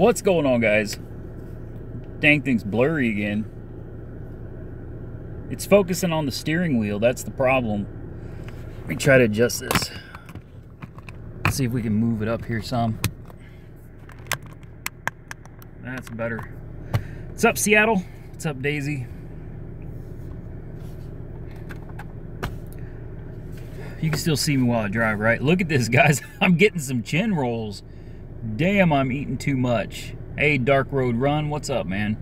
What's going on, guys? Dang thing's blurry again. It's focusing on the steering wheel. That's the problem. Let me try to adjust this. Let's see if we can move it up here some. That's better. What's up, Seattle? What's up, Daisy? You can still see me while I drive, right? Look at this, guys. I'm getting some chin rolls. Damn, I'm eating too much. Hey, Dark Road Run, what's up, man?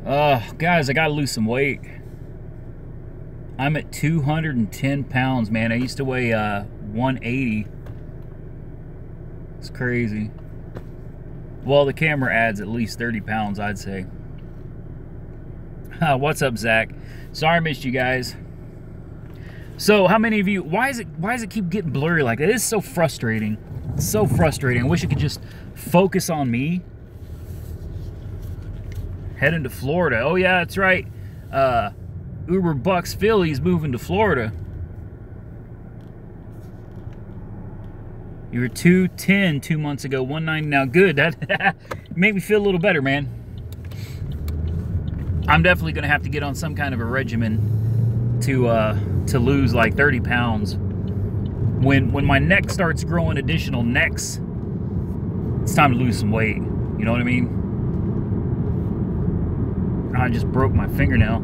Guys, I gotta lose some weight. I'm at 210 pounds, man. I used to weigh 180. It's crazy. Well, the camera adds at least 30 pounds, I'd say. What's up, Zach? Sorry I missed you guys. So, how many of you, why does it keep getting blurry like that? It is so frustrating. It's so frustrating. I wish it could just focus on me. Heading to Florida. Oh yeah, that's right. Uber Bucks Philly's moving to Florida. You were 210 2 months ago, 190 now. Good. That made me feel a little better, man. I'm definitely gonna have to get on some kind of a regimen to lose like 30 pounds. When my neck starts growing additional necks, it's time to lose some weight. You know what I mean? I just broke my fingernail.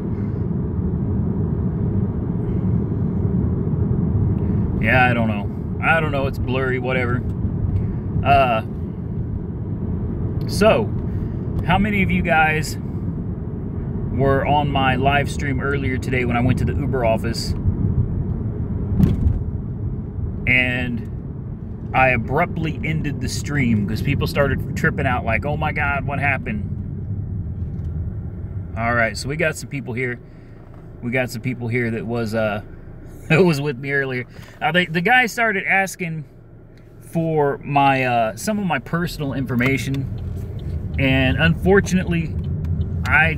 Yeah, I don't know. I don't know. It's blurry, whatever. So, how many of you guys were on my live stream earlier today when I went to the Uber office and I abruptly ended the stream because people started tripping out like, oh my God, what happened? All right, so we got some people here. We got some people here that was was with me earlier. The guy started asking for my some of my personal information, and unfortunately, I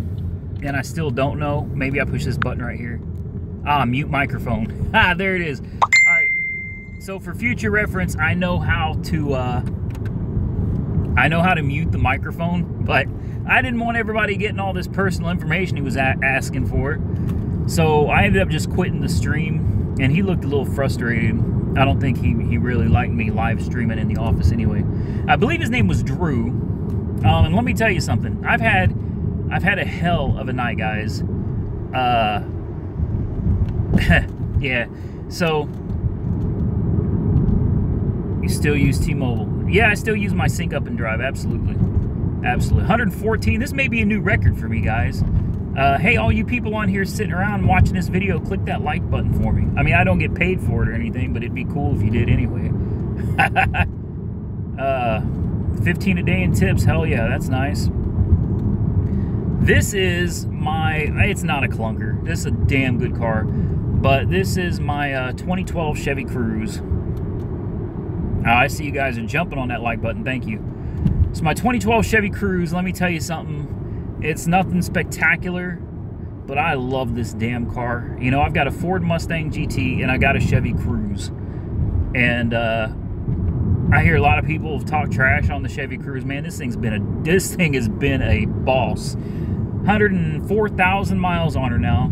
still don't know. Maybe I push this button right here. Mute microphone. There it is. All right. So for future reference, I know how to mute the microphone, but I didn't want everybody getting all this personal information he was asking for. So I ended up just quitting the stream, and he looked a little frustrated. I don't think he really liked me live streaming in the office anyway. I believe his name was Drew. And let me tell you something. I've had a hell of a night, guys. Yeah. So you still use T-Mobile? Yeah, I still use my sync up and drive. Absolutely. Absolutely. 114. This may be a new record for me, guys. Hey, all you people on here sitting around watching this video, click that like button for me. I mean, I don't get paid for it or anything, but it'd be cool if you did anyway. 15 a day in tips. Hell yeah, that's nice. This is my, it's not a clunker. This is a damn good car. But this is my 2012 Chevy Cruze. I see you guys are jumping on that like button. Thank you. It's my 2012 Chevy Cruze. Let me tell you something. It's nothing spectacular, but I love this damn car. You know, I've got a Ford Mustang GT and I got a Chevy Cruze. And I hear a lot of people talk trash on the Chevy Cruze. Man, this thing has been a boss. 104,000 miles on her now,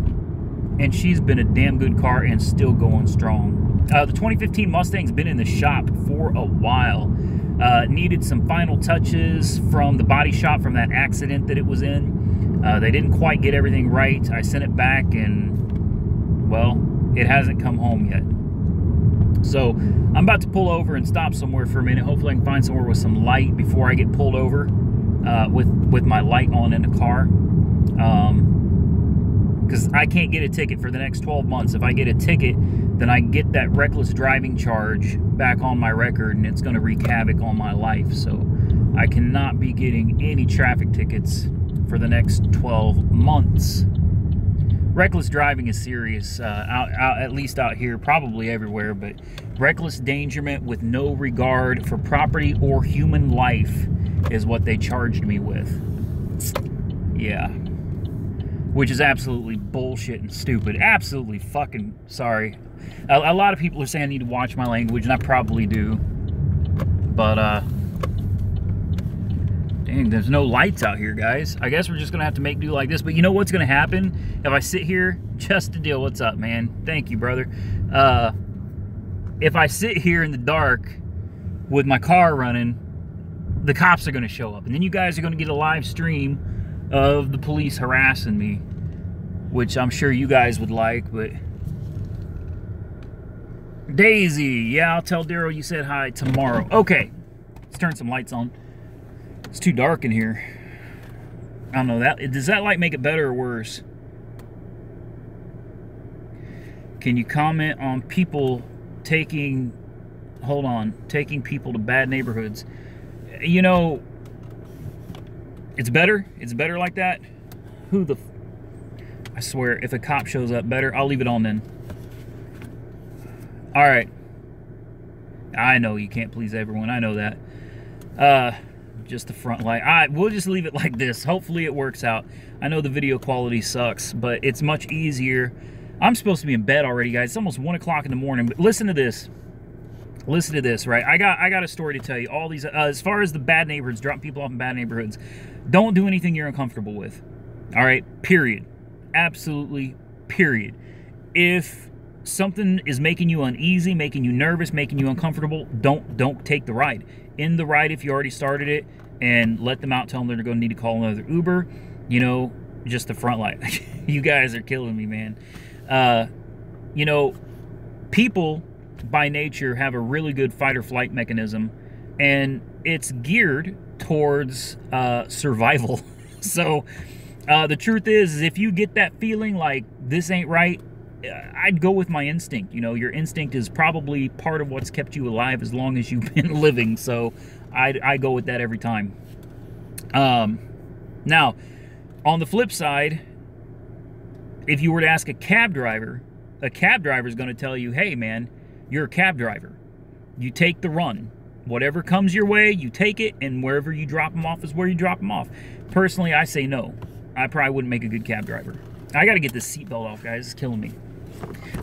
and she's been a damn good car and still going strong. The 2015 Mustang's been in the shop for a while. Needed some final touches from the body shop from that accident that it was in. They didn't quite get everything right. I sent it back and, well, it hasn't come home yet. So I'm about to pull over and stop somewhere for a minute. Hopefully I can find somewhere with some light before I get pulled over with my light on in the car. Because I can't get a ticket for the next 12 months. If I get a ticket, then I get that reckless driving charge back on my record, and it's going to wreak havoc on my life. So I cannot be getting any traffic tickets for the next 12 months. Reckless driving is serious, at least out here, probably everywhere, but reckless endangerment with no regard for property or human life is what they charged me with. Yeah. Which is absolutely bullshit and stupid. Absolutely fucking sorry. A lot of people are saying I need to watch my language, and I probably do. But, Dang, there's no lights out here, guys. I guess we're just gonna have to make do like this. But you know what's gonna happen if I sit here? Just to deal. What's up, man? Thank you, brother. If I sit here in the dark with my car running, the cops are gonna show up, and then you guys are gonna get a live stream of the police harassing me, which I'm sure you guys would like. But Daisy, yeah, I'll tell Daryl you said hi tomorrow. Okay, let's turn some lights on. It's too dark in here. I don't know, does that light make it better or worse? Can you comment on people taking people to bad neighborhoods? You know, it's better like that. I swear, if a cop shows up, better, I'll leave it on then. All right, I know you can't please everyone, I know that. Just the front light. All right, we'll just leave it like this. Hopefully it works out. I know the video quality sucks, but it's much easier. I'm supposed to be in bed already, guys. It's almost 1 o'clock in the morning, but listen to this. Listen to this, right? I got a story to tell you. All these, as far as the bad neighborhoods, dropping people off in bad neighborhoods, don't do anything you're uncomfortable with. All right, period. Absolutely, period. If something is making you uneasy, making you nervous, making you uncomfortable, don't take the ride. End the ride if you already started it, and let them out. Tell them they're going to need to call another Uber. You know, just the front light. You guys are killing me, man. You know, people by nature have a really good fight or flight mechanism, and it's geared towards survival. So the truth is if you get that feeling like this ain't right, I'd go with my instinct. You know, your instinct is probably part of what's kept you alive as long as you've been living. So I go with that every time. Now, on the flip side, if you were to ask a cab driver is going to tell you, hey, man, you're a cab driver. You take the run. Whatever comes your way, you take it, and wherever you drop them off is where you drop them off. Personally, I say no. I probably wouldn't make a good cab driver. I got to get this seatbelt off, guys. It's killing me.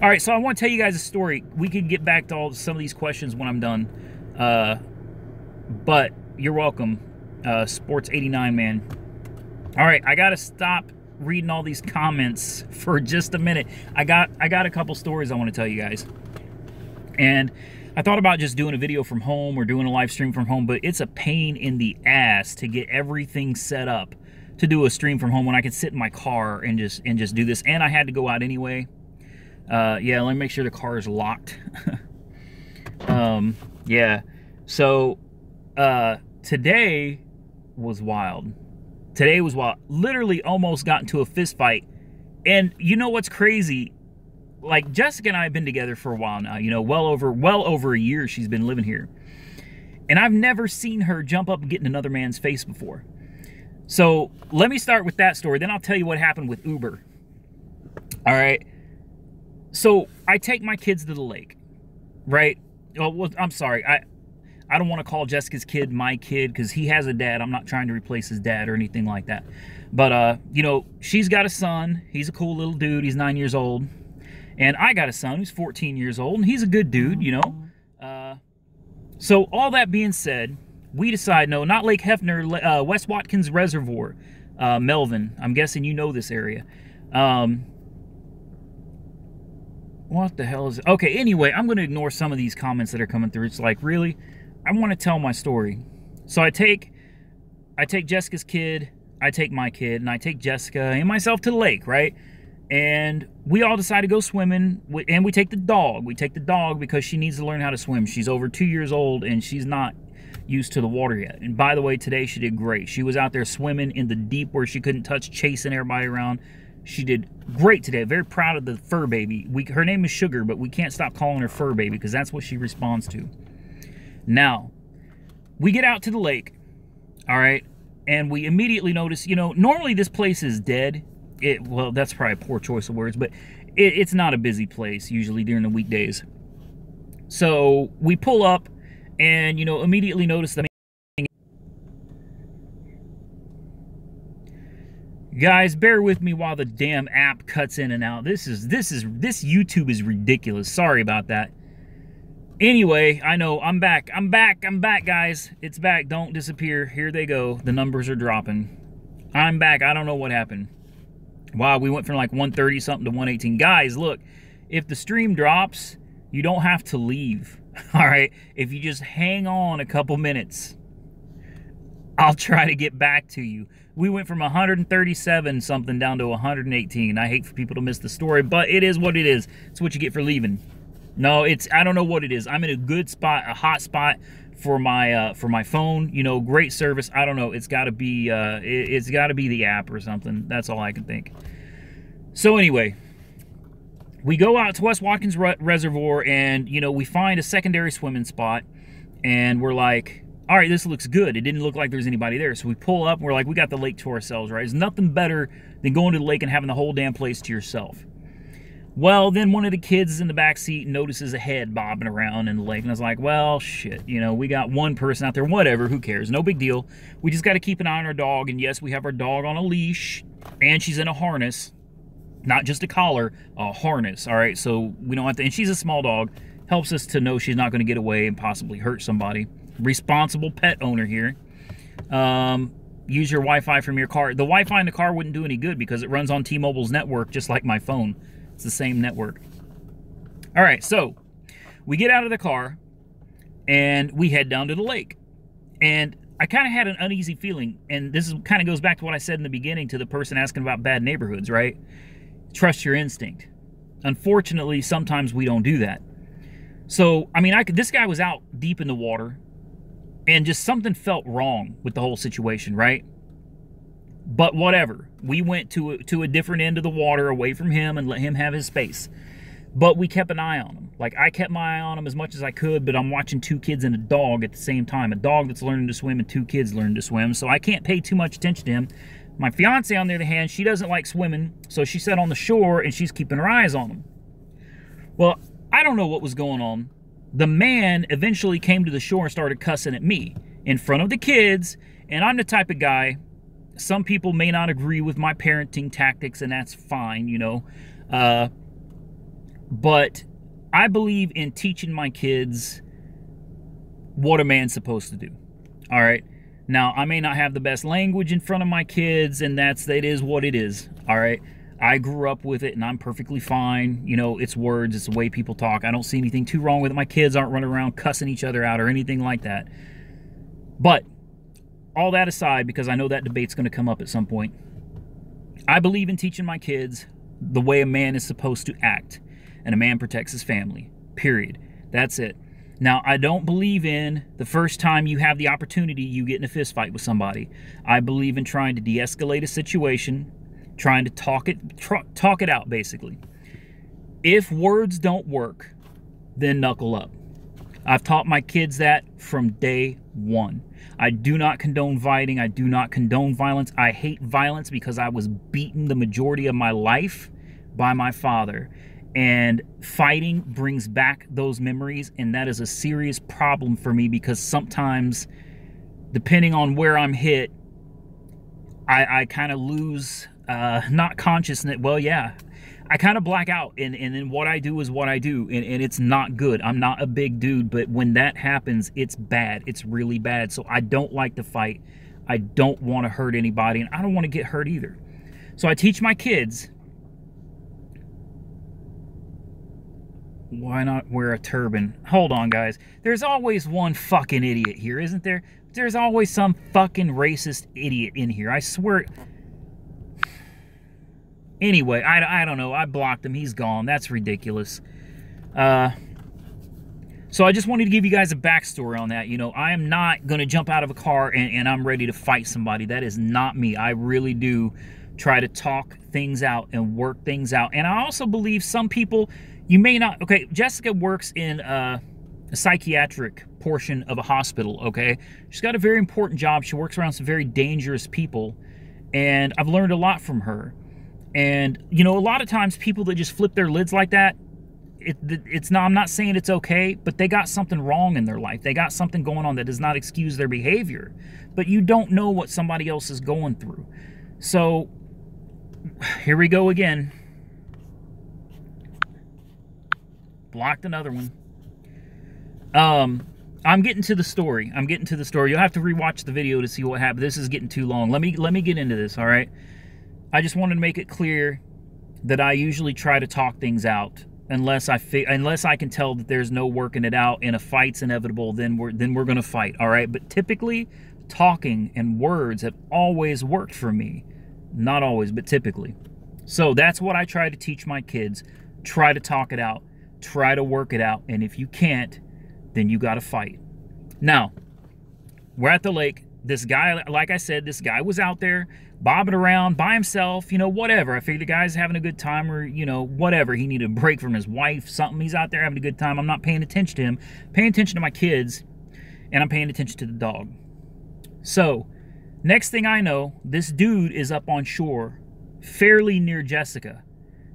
All right, so I want to tell you guys a story. We can get back to some of these questions when I'm done. But you're welcome, Sports 89 man. All right, I got to stop reading all these comments for just a minute. I got a couple stories I want to tell you guys. And I thought about just doing a video from home or doing a live stream from home, but it's a pain in the ass to get everything set up to do a stream from home when I could sit in my car and just do this. And I had to go out anyway. Yeah, let me make sure the car is locked. Yeah, so today was wild. Today was wild. Literally almost got into a fist fight. And you know what's crazy? Like, Jessica and I have been together for a while now. You know, well over a year she's been living here. And I've never seen her jump up and get in another man's face before. So let me start with that story. Then I'll tell you what happened with Uber. All right. So I take my kids to the lake, right? Well, I'm sorry. I don't want to call Jessica's kid my kid because he has a dad. I'm not trying to replace his dad or anything like that. But, you know, she's got a son. He's a cool little dude. He's 9 years old. And I got a son who's 14 years old, and he's a good dude, you know. So all that being said, we decide, no, not Lake Hefner, West Watkins Reservoir, Melvin. I'm guessing you know this area. What the hell is it? Okay, anyway, I'm going to ignore some of these comments that are coming through. It's like, really? I want to tell my story. So I take Jessica's kid, I take my kid, and I take Jessica and myself to the lake, right? And we all decide to go swimming, and we take the dog. We take the dog because she needs to learn how to swim. She's over 2 years old, and she's not used to the water yet. And by the way, today she did great. She was out there swimming in the deep where she couldn't touch, chasing everybody around. She did great today. Very proud of the fur baby. Her name is Sugar, but we can't stop calling her fur baby because that's what she responds to. Now, we get out to the lake, all right, and we immediately notice, you know, normally this place is dead. Well, that's probably a poor choice of words, but it's not a busy place usually during the weekdays. So we pull up and, you know, immediately notice the guys, bear with me while the damn app cuts in and out. This YouTube is ridiculous. Sorry about that. Anyway, I know, I'm back, guys. It's back, don't disappear. Here they go, the numbers are dropping. I'm back, I don't know what happened. Wow, we went from like 130 something to 118. Guys, look, if the stream drops, you don't have to leave, all right? If you just hang on a couple minutes, I'll try to get back to you. We went from 137 something down to 118. I hate for people to miss the story, but it is what it is. It's what you get for leaving. No, I don't know what it is. I'm in a good spot, a hot spot for my phone. You know, great service. I don't know. It's got to be the app or something. That's all I can think. So anyway, we go out to West Watkins Reservoir, and you know, we find a secondary swimming spot, and we're like, all right, this looks good. It didn't look like there's anybody there. So we pull up and we're like, we got the lake to ourselves, right? There's nothing better than going to the lake and having the whole damn place to yourself. Well, then one of the kids in the back seat notices a head bobbing around in the lake. And I was like, well, shit, you know, we got one person out there, whatever, who cares? No big deal. We just got to keep an eye on our dog. And yes, we have our dog on a leash, and she's in a harness. Not just a collar, a harness, all right? So we don't have to, and she's a small dog. Helps us to know she's not going to get away and possibly hurt somebody. Responsible pet owner here. Use your Wi-Fi from your car. The Wi-Fi in the car wouldn't do any good because it runs on T-Mobile's network, just like my phone. It's the same network. All right, so we get out of the car and we head down to the lake. And I kind of had an uneasy feeling, and this kind of goes back to what I said in the beginning to the person asking about bad neighborhoods, right? Trust your instinct. Unfortunately, sometimes we don't do that. So, I mean, this guy was out deep in the water, and just something felt wrong with the whole situation, right? But whatever. We went to a different end of the water away from him and let him have his space. But we kept an eye on him. Like, I kept my eye on him as much as I could, but I'm watching two kids and a dog at the same time. A dog that's learning to swim and two kids learning to swim, so I can't pay too much attention to him. My fiance, on the other hand, she doesn't like swimming, so she sat on the shore and she's keeping her eyes on him. Well, I don't know what was going on. The man eventually came to the shore and started cussing at me in front of the kids, and I'm the type of guy, some people may not agree with my parenting tactics, and that's fine, you know, but I believe in teaching my kids what a man's supposed to do, all right? Now, I may not have the best language in front of my kids, and that is what it is, all right? I grew up with it, and I'm perfectly fine. You know, it's words, it's the way people talk. I don't see anything too wrong with it. My kids aren't running around cussing each other out or anything like that. But all that aside, because I know that debate's going to come up at some point, I believe in teaching my kids the way a man is supposed to act, and a man protects his family, period. That's it. Now, I don't believe in the first time you have the opportunity, you get in a fist fight with somebody. I believe in trying to de-escalate a situation, trying to talk it out, basically. If words don't work, then knuckle up. I've taught my kids that from day one. I do not condone fighting. I do not condone violence. I hate violence because I was beaten the majority of my life by my father. And fighting brings back those memories, and that is a serious problem for me because sometimes, depending on where I'm hit, I kind of lose, not consciousness, well, yeah, I kind of black out, and then what I do is what I do, and it's not good. I'm not a big dude, but when that happens, it's bad. It's really bad, so I don't like to fight. I don't want to hurt anybody, and I don't want to get hurt either. So I teach my kids, why not wear a turban? Hold on, guys. There's always one fucking idiot here, isn't there? There's always some fucking racist idiot in here. I swear. Anyway, I don't know. I blocked him. He's gone. That's ridiculous. So I just wanted to give you guys a backstory on that. You know, I am not going to jump out of a car and I'm ready to fight somebody. That is not me. I really do try to talk things out and work things out. And I also believe some people, you may not... Okay, Jessica works in a psychiatric portion of a hospital, okay? She's got a very important job. She works around some very dangerous people. And I've learned a lot from her. And, you know, a lot of times people that just flip their lids like that, it's not, I'm not saying it's okay, but they got something wrong in their life. They got something going on that does not excuse their behavior. But you don't know what somebody else is going through. So, here we go again. Blocked another one. I'm getting to the story. You'll have to rewatch the video to see what happened. This is getting too long. Let me get into this, all right? I just wanted to make it clear that I usually try to talk things out. Unless I can tell that there's no working it out and a fight's inevitable, then we're going to fight, all right? But typically, talking and words have always worked for me. Not always, but typically. So that's what I try to teach my kids. Try to talk it out. Try to work it out. And if you can't, then you got to fight. Now, we're at the lake. This guy, like I said, this guy was out there bobbing around by himself, you know, whatever. I figured the guy's having a good time, or, you know, whatever. He needed a break from his wife, something. He's out there having a good time. I'm not paying attention to him. Paying attention to my kids, and I'm paying attention to the dog. So, next thing I know, this dude is up on shore, fairly near Jessica.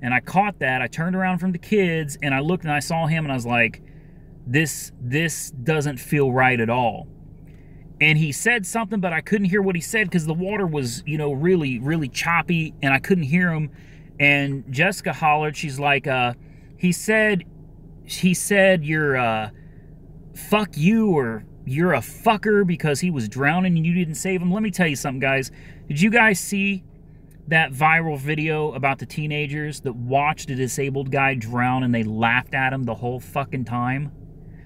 And I caught that. I turned around from the kids, and I looked, and I saw him, and I was like, this doesn't feel right at all. And he said something, but I couldn't hear what he said because the water was, you know, really, really choppy, and I couldn't hear him. And Jessica hollered. She's like, he said, you're, fuck you, or you're a fucker because he was drowning and you didn't save him. Let me tell you something, guys. Did you guys see that viral video about the teenagers that watched a disabled guy drown and they laughed at him the whole fucking time?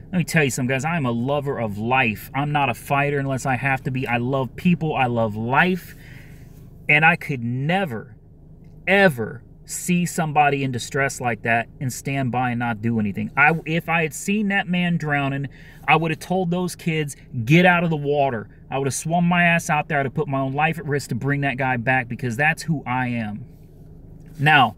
Let me tell you something, guys. I am a lover of life. I'm not a fighter unless I have to be. I love people. I love life. And I could never, ever see somebody in distress like that and stand by and not do anything. If I had seen that man drowning, I would have told those kids, get out of the water. I would have swum my ass out there. I would have put my own life at risk to bring that guy back, because that's who I am. Now,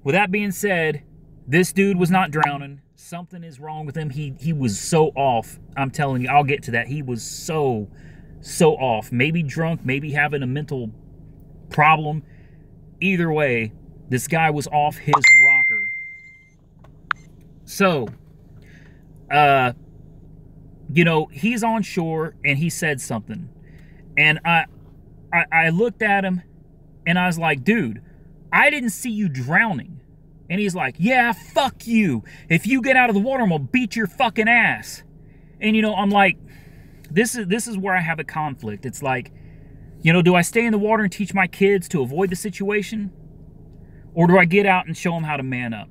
with that being said, this dude was not drowning. Something is wrong with him. He was so off. I'm telling you, I'll get to that. He was so off. Maybe drunk, maybe having a mental problem. Either way, this guy was off his rocker. So, you know, he's on shore and he said something. And I looked at him and I was like, dude, I didn't see you drowning. And he's like, yeah, fuck you. If you get out of the water, I'm gonna beat your fucking ass. And, you know, I'm like, this is where I have a conflict. It's like, you know, do I stay in the water and teach my kids to avoid the situation? Or do I get out and show them how to man up?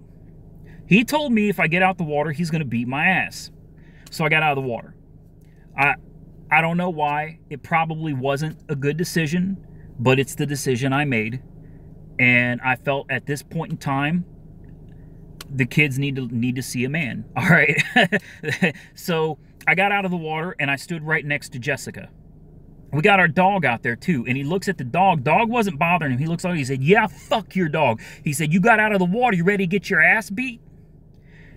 He told me if I get out the water, he's gonna beat my ass. So I got out of the water. I don't know why. It probably wasn't a good decision, but it's the decision I made. And I felt at this point in time, the kids need to see a man. All right. So I got out of the water and I stood right next to Jessica. We got our dog out there too. And he looks at the dog. Dog wasn't bothering him. He looks at him. He said, yeah, fuck your dog. He said, you got out of the water. You ready to get your ass beat?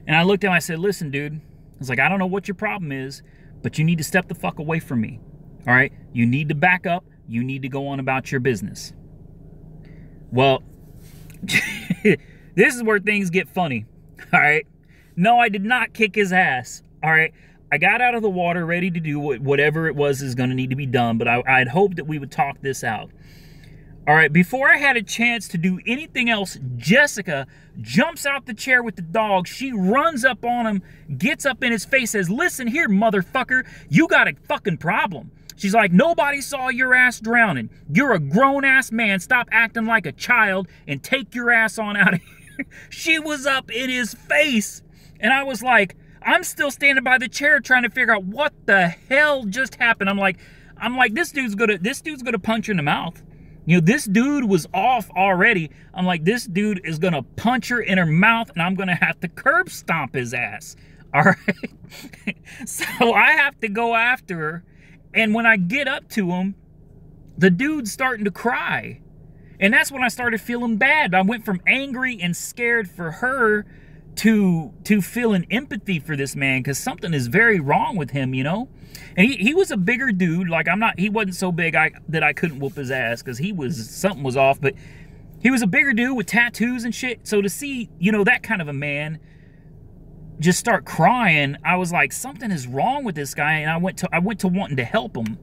And I looked at him. I said, listen, dude. I was like, I don't know what your problem is, but you need to step the fuck away from me. All right. You need to back up. You need to go on about your business. Well, this is where things get funny, all right? No, I did not kick his ass, all right? I got out of the water ready to do whatever it was is going to need to be done, but I had hoped that we would talk this out. All right, before I had a chance to do anything else, Jessica jumps out the chair with the dog. She runs up on him, gets up in his face, says, listen here, motherfucker, you got a fucking problem. She's like, nobody saw your ass drowning. You're a grown-ass man. Stop acting like a child and take your ass on out of here. She was up in his face. And I was like, I'm still standing by the chair trying to figure out what the hell just happened. I'm like, this dude's gonna punch her in the mouth. You know, this dude was off already. I'm like, this dude is gonna punch her in her mouth and I'm gonna have to curb stomp his ass. All right. So I have to go after her. And when I get up to him, the dude's starting to cry. And that's when I started feeling bad. I went from angry and scared for her to feeling empathy for this man, because something is very wrong with him, you know? And he was a bigger dude. Like, he wasn't so big that I couldn't whoop his ass, because something was off. But he was a bigger dude with tattoos and shit. So to see, you know, that kind of a man just start crying, I was like, something is wrong with this guy. And I went to wanting to help him.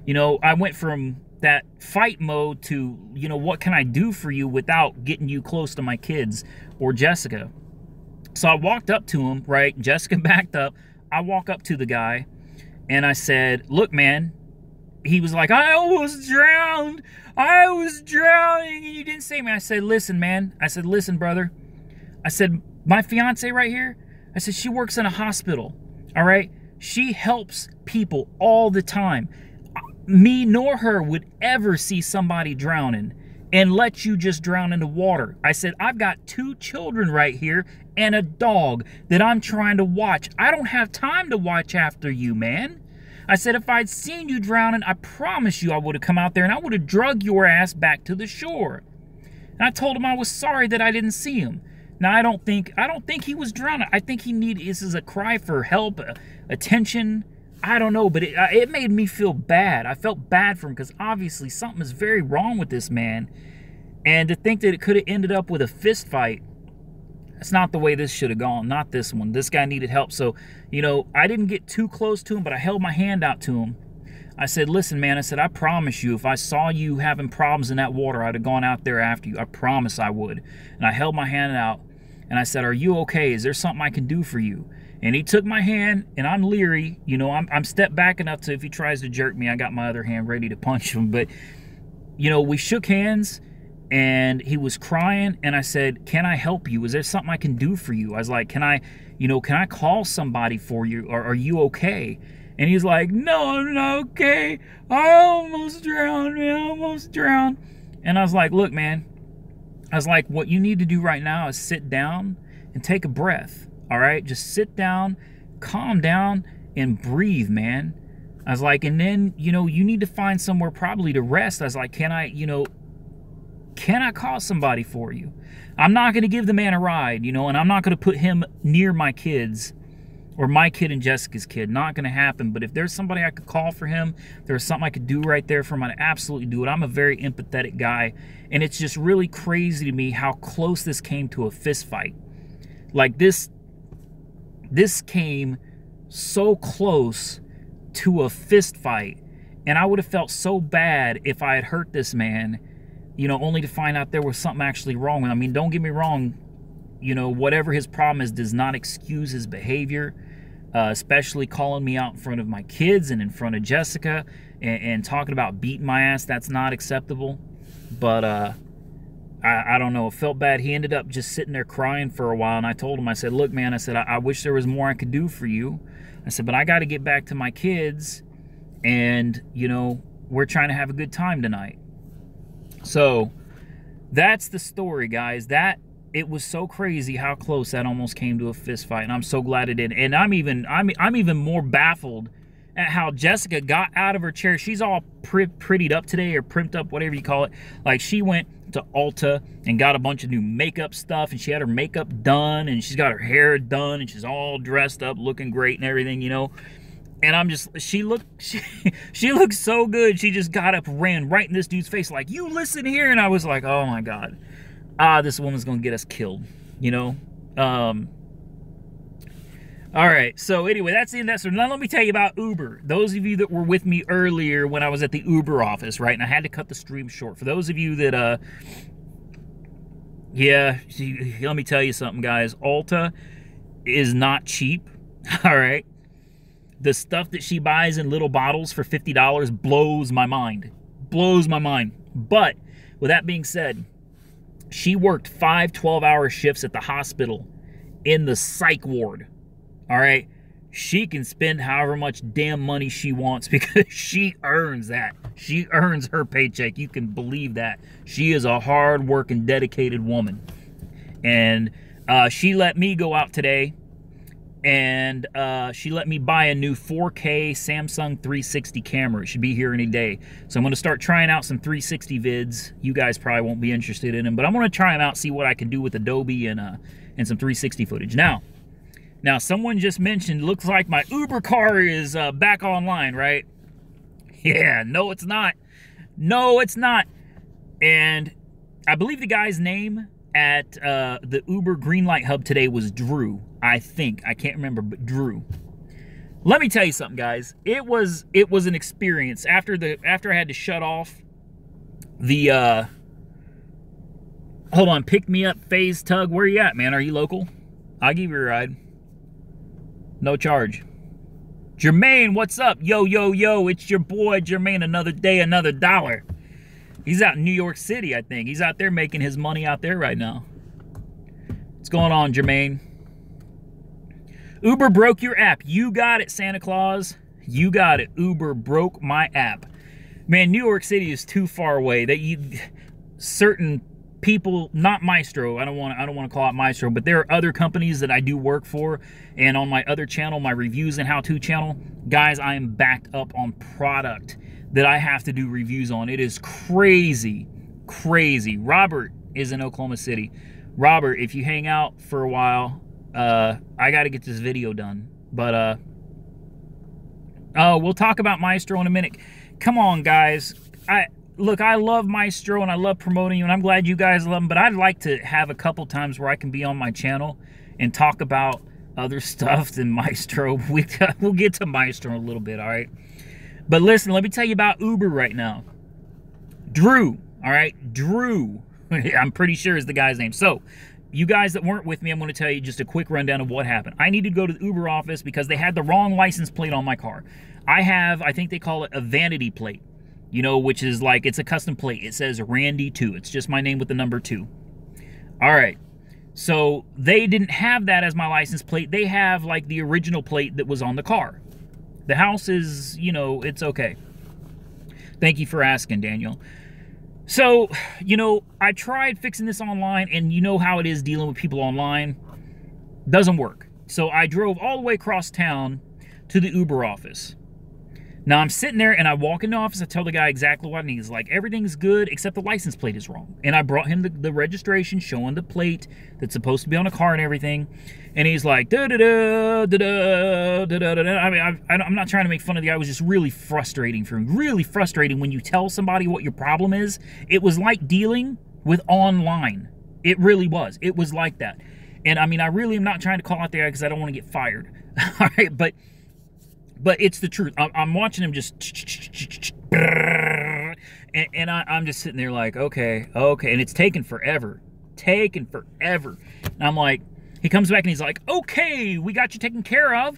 You know, I went from that fight mode to, you know, what can I do for you without getting you close to my kids or Jessica? So I walked up to him, right? Jessica backed up. I walk up to the guy and I said, look, man. He was like, I almost drowned. I was drowning and you didn't save me. I said, listen, man. I said, listen, brother. I said, my fiance right here, I said, she works in a hospital. All right. She helps people all the time. Me nor her would ever see somebody drowning and let you just drown in the water. I said, I've got 2 children right here and a dog that I'm trying to watch. I don't have time to watch after you, man. I said, if I'd seen you drowning, I promise you I would have come out there and I would have drug your ass back to the shore. And I told him I was sorry that I didn't see him. Now, I don't think he was drowning. I think this is a cry for help, attention. I don't know, but it made me feel bad. I felt bad for him because obviously something is very wrong with this man. And to think that it could have ended up with a fist fight, that's not the way this should have gone. Not this one. This guy needed help. So, you know, I didn't get too close to him, but I held my hand out to him. I said, listen, man, I said, I promise you, if I saw you having problems in that water, I'd have gone out there after you. I promise I would. And I held my hand out and I said, are you okay? Is there something I can do for you? And he took my hand, and I'm leery. You know, I'm stepped back enough to if he tries to jerk me, I got my other hand ready to punch him. But, you know, we shook hands, and he was crying, and I said, can I help you? Is there something I can do for you? I was like, can I call somebody for you? Or are you okay? And he's like, no, I'm not okay. I almost drowned, man. I almost drowned. And I was like, look, man. I was like, what you need to do right now is sit down and take a breath. All right, just sit down, calm down, and breathe, man. I was like, and then, you know, you need to find somewhere probably to rest. I was like, can I call somebody for you? I'm not going to give the man a ride, you know, and I'm not going to put him near my kids or my kid and Jessica's kid. Not going to happen. But if there's somebody I could call for him, there's something I could do right there for him, I'd absolutely do it. I'm a very empathetic guy, and it's just really crazy to me how close this came to a fist fight. Like this came so close to a fist fight, and I would have felt so bad if I had hurt this man, you know, only to find out there was something actually wrong. I mean, don't get me wrong, you know, whatever his problem is does not excuse his behavior, especially calling me out in front of my kids and in front of Jessica and talking about beating my ass. That's not acceptable. But I don't know. It felt bad. He ended up just sitting there crying for a while, and I told him, I said, look, man, I said, I wish there was more I could do for you. I said, but I got to get back to my kids, and, you know, we're trying to have a good time tonight. So that's the story, guys. It was so crazy how close that almost came to a fist fight, and I'm so glad it did. And I'm even more baffled at how Jessica got out of her chair. She's all prettied up today, or primped up, whatever you call it. Like, she went to Ulta and got a bunch of new makeup stuff, and she had her makeup done, and she's got her hair done, and she's all dressed up, looking great and everything, you know. And I'm just, she looked so good. She just got up, ran right in this dude's face, like, you listen here. And I was like, oh my God, this woman's gonna get us killed, you know. All right, so anyway, that's the end of that. So now let me tell you about Uber. Those of you that were with me earlier when I was at the Uber office, right, and I had to cut the stream short. For those of you that, yeah, let me tell you something, guys. Ulta is not cheap, all right? The stuff that she buys in little bottles for $50 blows my mind. Blows my mind. But with that being said, she worked 5 12-hour shifts at the hospital in the psych ward. All right, she can spend however much damn money she wants because she earns that. She earns her paycheck. You can believe that. She is a hard-working, dedicated woman. And she let me go out today, and she let me buy a new 4K Samsung 360 camera. It should be here any day. So I'm going to start trying out some 360 vids. You guys probably won't be interested in them, but I'm going to try them out, see what I can do with Adobe and some 360 footage. Now, someone just mentioned, looks like my Uber car is back online, right? Yeah, no, it's not. No, it's not. And I believe the guy's name at the Uber Greenlight Hub today was Drew, I think. I can't remember, but Drew. Let me tell you something, guys. It was an experience. After I had to shut off the, hold on, pick me up, Phase Tug. Where you at, man? Are you local? I'll give you a ride. No charge. Jermaine, what's up? Yo, yo, yo, it's your boy, Jermaine. Another day, another dollar. He's out in New York City, I think. He's out there making his money out there right now. What's going on, Jermaine? Uber broke your app. You got it, Santa Claus. You got it. Uber broke my app. Man, New York City is too far away. Certain people, not Maestro, I don't want to call it Maestro, but there are other companies that I do work for, and on my other channel, my reviews and how-to channel, guys, I am backed up on product that I have to do reviews on. It is crazy, crazy. Robert is in Oklahoma City. Robert, if you hang out for a while, I got to get this video done, but we'll talk about Maestro in a minute. Come on, guys. Look, I love Maestro and I love promoting you, and I'm glad you guys love them, but I'd like to have a couple times where I can be on my channel and talk about other stuff than Maestro. We'll get to Maestro in a little bit, all right? But listen, let me tell you about Uber right now. Drew, all right? Drew, I'm pretty sure is the guy's name. So, you guys that weren't with me, I'm going to tell you just a quick rundown of what happened. I needed to go to the Uber office because they had the wrong license plate on my car. I think they call it a vanity plate. You know, which is like, it's a custom plate. It says Randy2. It's just my name with the number 2. All right. So they didn't have that as my license plate. They have like the original plate that was on the car. The house is, you know, it's okay. Thank you for asking, Daniel. So, you know, I tried fixing this online, and you know how it is dealing with people online. Doesn't work. So I drove all the way across town to the Uber office. Now, I'm sitting there, and I walk in the office. I tell the guy exactly what I need. He's like, everything's good, except the license plate is wrong. And I brought him the registration showing the plate that's supposed to be on a car and everything. And he's like, da-da-da, da-da, da-da-da. I mean, I'm not trying to make fun of the guy. It was just really frustrating for him. Really frustrating when you tell somebody what your problem is. It was like dealing with online. It really was. It was like that. And, I mean, I really am not trying to call out the guy because I don't want to get fired. All right, but it's the truth. I'm watching him just, and I'm just sitting there like, okay, and it's taken forever, And I'm like, he comes back and he's like, okay, we got you taken care of.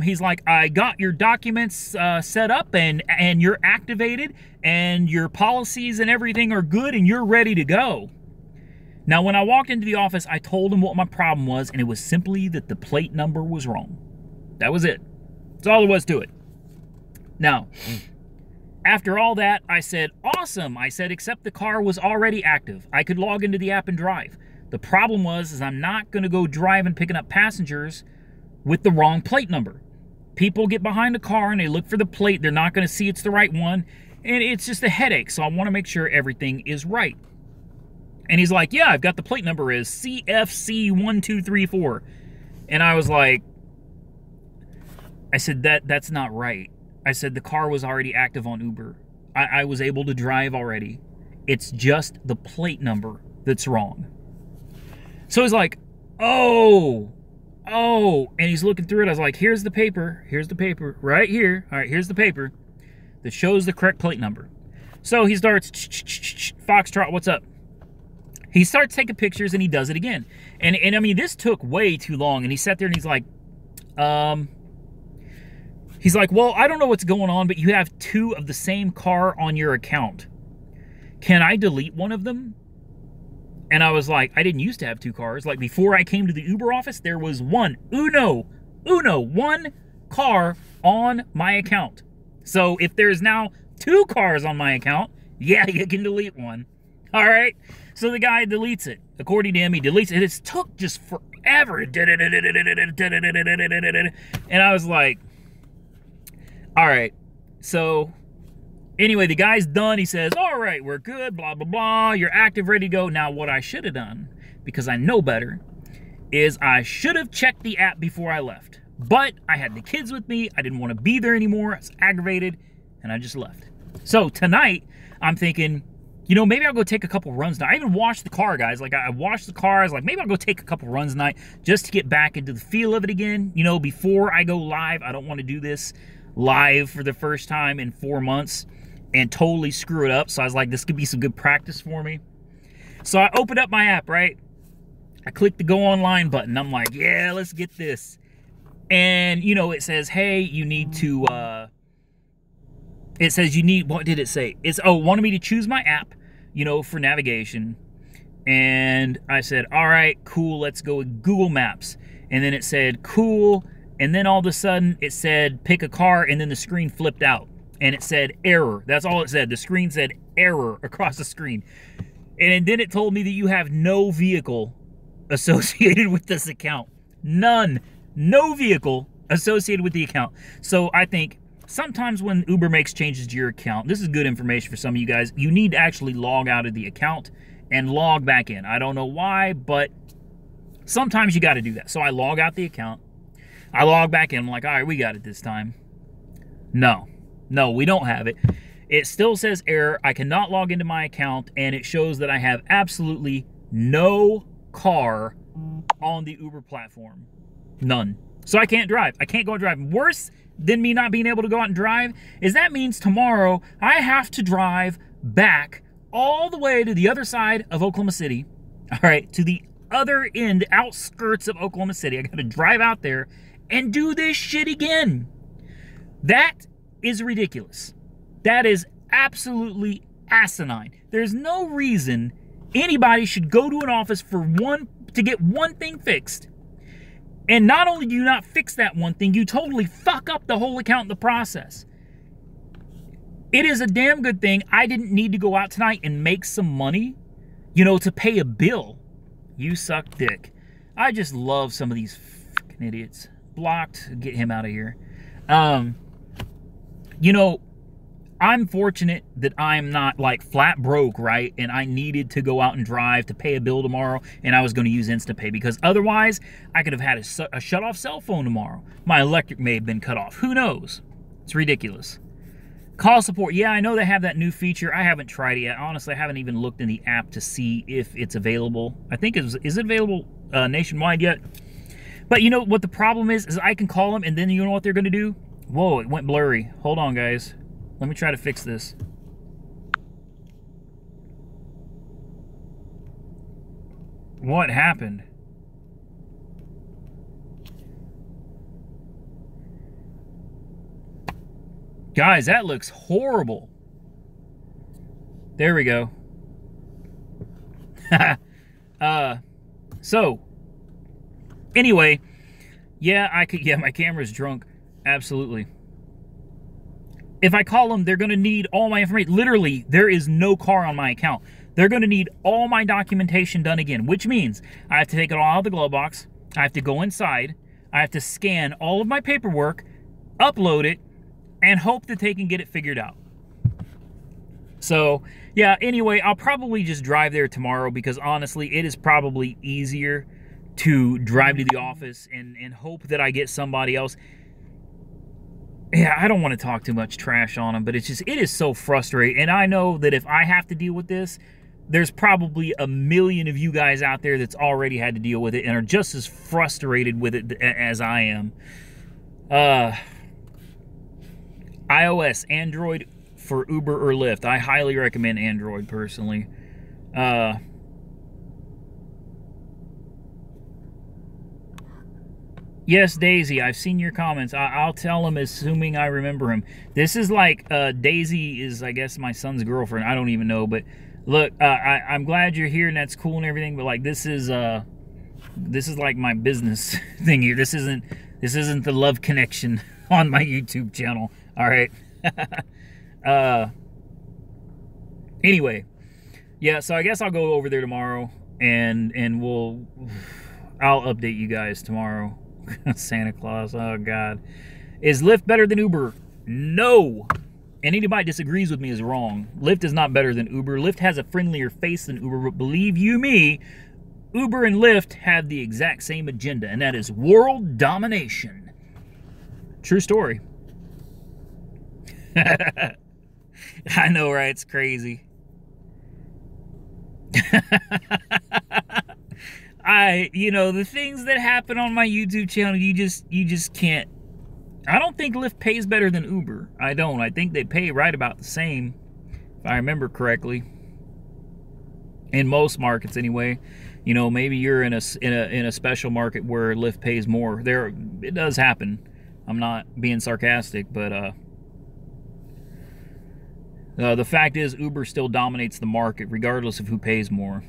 He's like, I got your documents set up and you're activated and your policies and everything are good and you're ready to go. Now, when I walked into the office, I told him what my problem was, and it was simply that the plate number was wrong. That was it. That's all there was to it. Now, after all that, I said, awesome. I said, except the car was already active. I could log into the app and drive. The problem was, I'm not going to go driving, picking up passengers with the wrong plate number. People get behind the car and they look for the plate. They're not going to see it's the right one. And it's just a headache. So I want to make sure everything is right. And he's like, yeah, I've got the plate number is CFC1234. And I was like, I said, that's not right. I said, the car was already active on Uber. I was able to drive already. It's just the plate number that's wrong. So he's like, oh, and he's looking through it. I was like, here's the paper, right here. All right, here's the paper that shows the correct plate number. So he starts, Foxtrot, what's up? He starts taking pictures and he does it again. And I mean, this took way too long. And he sat there and he's like, well, I don't know what's going on, but you have 2 of the same car on your account. Can I delete one of them? And I was like, I didn't used to have 2 cars. Like, before I came to the Uber office, there was one car on my account. So if there's now 2 cars on my account, yeah, you can delete one. All right? So the guy deletes it. According to him, he deletes it. It took just forever. And I was like, all right, so anyway, the guy's done. He says, all right, we're good, blah, blah, blah. You're active, ready to go. Now, what I should have done, because I know better, is I should have checked the app before I left. But I had the kids with me. I didn't want to be there anymore. I was aggravated, and I just left. So tonight, I'm thinking, you know, maybe I'll go take a couple runs now. I even washed the car, guys. Like, I washed the car. I was like, maybe I'll go take a couple runs tonight just to get back into the feel of it again. You know, before I go live, I don't want to do this live for the first time in 4 months and totally screw it up. So I was like, this could be some good practice for me. So I opened up my app, right? I clicked the go online button. I'm like, yeah, let's get this. And, you know, it says, hey, you need to, it says you need, what did it say? It's, oh, wanted me to choose my app, you know, for navigation. And I said, all right, cool, let's go with Google Maps. And then it said, cool. And then all of a sudden it said, pick a car, and then the screen flipped out. And it said error. That's all it said. The screen said error across the screen. And then it told me that you have no vehicle associated with this account. None. No vehicle associated with the account. So I think sometimes when Uber makes changes to your account, this is good information for some of you guys, you need to actually log out of the account and log back in. I don't know why, but sometimes you got to do that. So I log out the account. I log back in. I'm like, all right, we got it this time. No, we don't have it. It still says error. I cannot log into my account, and it shows that I have absolutely no car on the Uber platform. None. So I can't drive. I can't go and drive. Worse than me not being able to go out and drive is that means tomorrow I have to drive back all the way to the other side of Oklahoma City. All right, to the other end, outskirts of Oklahoma City. I got to drive out there and do this shit again. That is ridiculous. That is absolutely asinine. There's no reason anybody should go to an office to get one thing fixed. And not only do you not fix that one thing, you totally fuck up the whole account in the process. It is a damn good thing I didn't need to go out tonight and make some money, you know, to pay a bill. You suck dick. I just love some of these fucking idiots. Blocked. Get him out of here. You know, I'm fortunate that I'm not like flat broke, right? And I needed to go out and drive to pay a bill tomorrow, and I was going to use InstaPay, because otherwise I could have had a shut-off cell phone tomorrow. My electric may have been cut off. Who knows? It's ridiculous. Call support. Yeah, I know they have that new feature. I haven't tried it yet. Honestly, I haven't even looked in the app to see if it's available. I think is it available nationwide yet? But you know what the problem is I can call them, and then you know what they're going to do? Whoa, it went blurry. Hold on, guys. Let me try to fix this. What happened? Guys, that looks horrible. There we go. So, anyway, yeah, my camera's drunk. Absolutely. If I call them, they're going to need all my information. Literally, there is no car on my account. They're going to need all my documentation done again, which means I have to take it all out of the glove box. I have to go inside. I have to scan all of my paperwork, upload it, and hope that they can get it figured out. So, yeah, anyway, I'll probably just drive there tomorrow, because honestly, it is probably easier to drive to the office and hope that I get somebody else. Yeah, I don't want to talk too much trash on them, but it is so frustrating. And I know that if I have to deal with this, there's probably a million of you guys out there that's already had to deal with it and are just as frustrated with it as I am. iOS, Android for Uber or Lyft. I highly recommend Android personally. Yes, Daisy, I've seen your comments. I'll tell him, assuming I remember him. This is like, Daisy is, I guess, my son's girlfriend. I don't even know, but look, I'm glad you're here and that's cool and everything, but like, this is like my business thing here. This isn't the love connection on my YouTube channel. All right. Anyway, yeah, so I guess I'll go over there tomorrow and I'll update you guys tomorrow. Santa Claus, oh God. Is Lyft better than Uber? No. And anybody disagrees with me is wrong. Lyft is not better than Uber. Lyft has a friendlier face than Uber, but believe you me, Uber and Lyft have the exact same agenda, and that is world domination. True story. I know, right? It's crazy. The things that happen on my YouTube channel, you just can't. I don't think Lyft pays better than Uber. I don't. I think they pay right about the same, if I remember correctly. In most markets, anyway. You know, maybe you're in a special market where Lyft pays more. It does happen. I'm not being sarcastic, but the fact is Uber still dominates the market regardless of who pays more.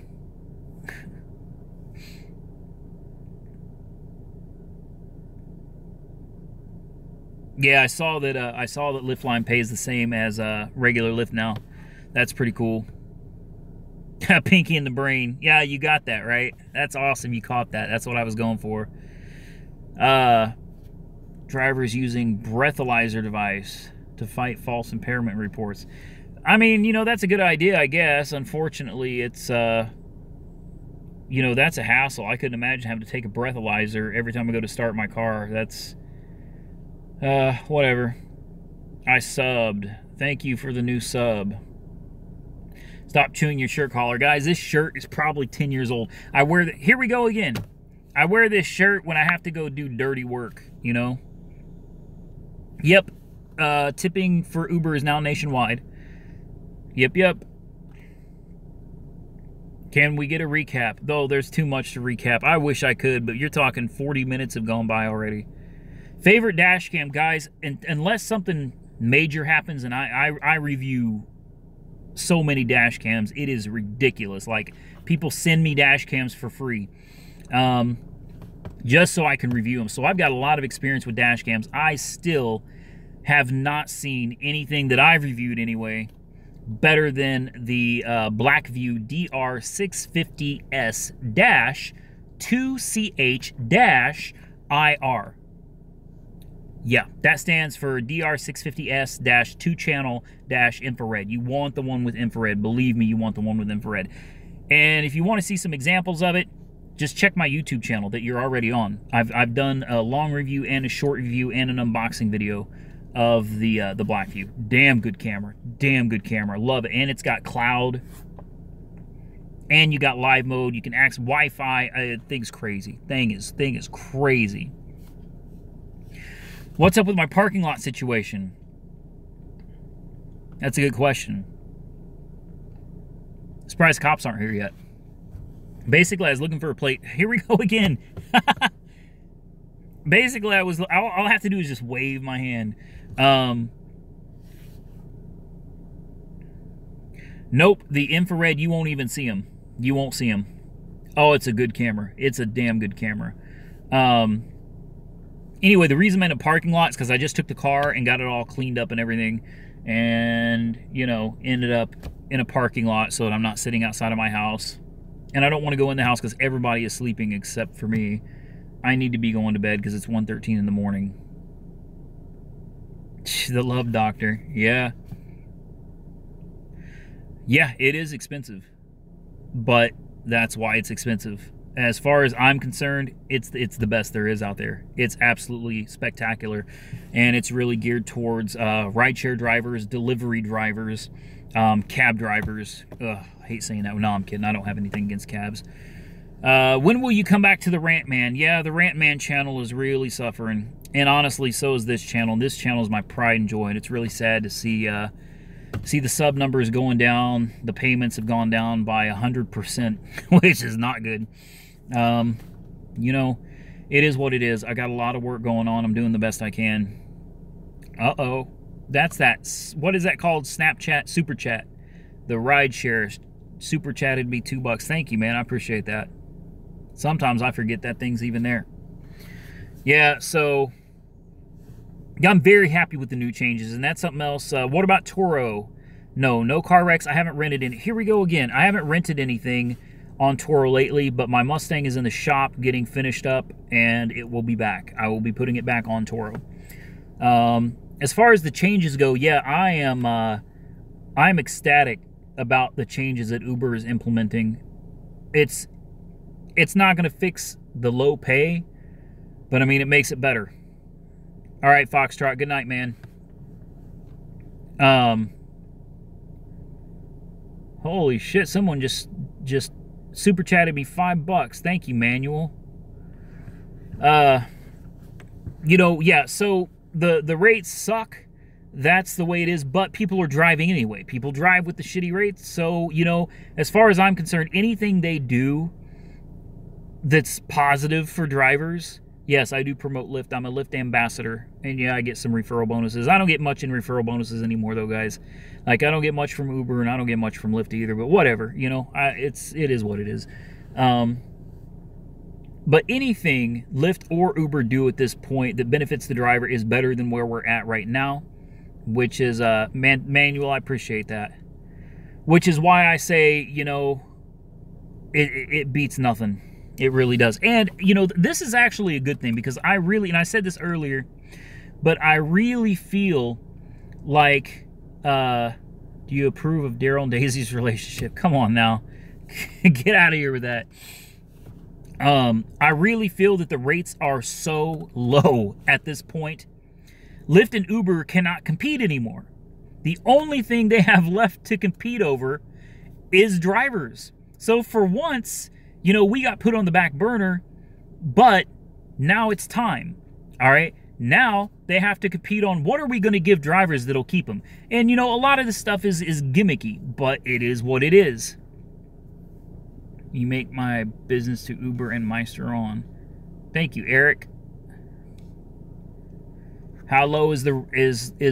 Yeah, I saw that Lyft Line pays the same as regular Lyft now. That's pretty cool. Pinky in the brain. Yeah, you got that, right? That's awesome. You caught that. That's what I was going for. Drivers using breathalyzer device to fight false impairment reports. I mean, you know, that's a good idea, I guess. Unfortunately, it's, you know, that's a hassle. I couldn't imagine having to take a breathalyzer every time I go to start my car. That's, whatever. I subbed. Thank you for the new sub. Stop chewing your shirt collar. Guys, this shirt is probably 10 years old. Here we go again. I wear this shirt when I have to go do dirty work, you know? Yep. Tipping for Uber is now nationwide. Yep. Can we get a recap? Though there's too much to recap. I wish I could, but you're talking 40 minutes have gone by already. Favorite dash cam, guys, unless something major happens, and I review so many dash cams, it is ridiculous. Like, people send me dash cams for free just so I can review them. So I've got a lot of experience with dash cams. I still have not seen anything that I've reviewed anyway better than the Blackview DR650S-2CH-IR. Yeah, that stands for DR650S-2-channel-infrared. You want the one with infrared. Believe me, you want the one with infrared. And if you want to see some examples of it, just check my YouTube channel that you're already on. I've done a long review and a short review and an unboxing video of the Blackview. Damn good camera. Damn good camera. Love it. And it's got cloud. And you got live mode. You can access Wi-Fi. Thing's crazy. Thing is crazy. What's up with my parking lot situation? That's a good question. Surprised cops aren't here yet. Basically, I was looking for a plate. Here we go again. Basically, all I have to do is just wave my hand. Nope, the infrared, you won't even see them. You won't see them. Oh, it's a good camera. It's a damn good camera. Anyway, the reason I'm in a parking lot is because I just took the car and got it all cleaned up and everything. And, you know, ended up in a parking lot so that I'm not sitting outside of my house. And I don't want to go in the house because everybody is sleeping except for me. I need to be going to bed because it's 1:13 in the morning. The love doctor. Yeah. Yeah, it is expensive. But that's why it's expensive. As far as I'm concerned, it's the best there is out there. It's absolutely spectacular. And it's really geared towards rideshare drivers, delivery drivers, cab drivers. Ugh, I hate saying that. No, I'm kidding. I don't have anything against cabs. When will you come back to the Rant Man? Yeah, the Rant Man channel is really suffering. And honestly, so is this channel. This channel is my pride and joy. And it's really sad to see the sub numbers going down. The payments have gone down by 100%, which is not good. You know, it is what it is. I got a lot of work going on. I'm doing the best I can. Uh-oh. That's that. What is that called? Snapchat Super Chat. The Rideshare Super Chatted me $2. Thank you, man. I appreciate that. Sometimes I forget that thing's even there. Yeah, so I'm very happy with the new changes, and that's something else. What about Toro? No car wrecks. I haven't rented any. Here we go again. I haven't rented anything on Toro lately, but my Mustang is in the shop getting finished up, and it will be back. I will be putting it back on Toro. As far as the changes go, yeah, I'm ecstatic about the changes that Uber is implementing. It's not going to fix the low pay, but I mean, it makes it better. All right, Foxtrot, good night, man. Holy shit, someone just super chatted me $5. Thank you, Manuel. You know, yeah, so the rates suck. That's the way it is, but people are driving anyway. People drive with the shitty rates. So, you know, as far as I'm concerned, anything they do that's positive for drivers. Yes, I do promote Lyft. I'm a Lyft ambassador, and yeah, I get some referral bonuses. I don't get much in referral bonuses anymore, though, guys. Like, I don't get much from Uber, and I don't get much from Lyft either. But whatever, you know, it is what it is. But anything Lyft or Uber do at this point that benefits the driver is better than where we're at right now, which is Manuel. I appreciate that. Which is why I say, you know, it beats nothing. It really does. And, you know, this is actually a good thing because I really, and I said this earlier, but I really feel like, do you approve of Daryl and Daisy's relationship? Come on now. Get out of here with that. I really feel that the rates are so low at this point. Lyft and Uber cannot compete anymore. The only thing they have left to compete over is drivers. So for once, you know, we got put on the back burner, but now it's time. All right. Now they have to compete on what are we going to give drivers that'll keep them. And, you know, a lot of this stuff is gimmicky, but it is what it is. You make my business to Uber and Maestro on. Thank you, Eric. How low is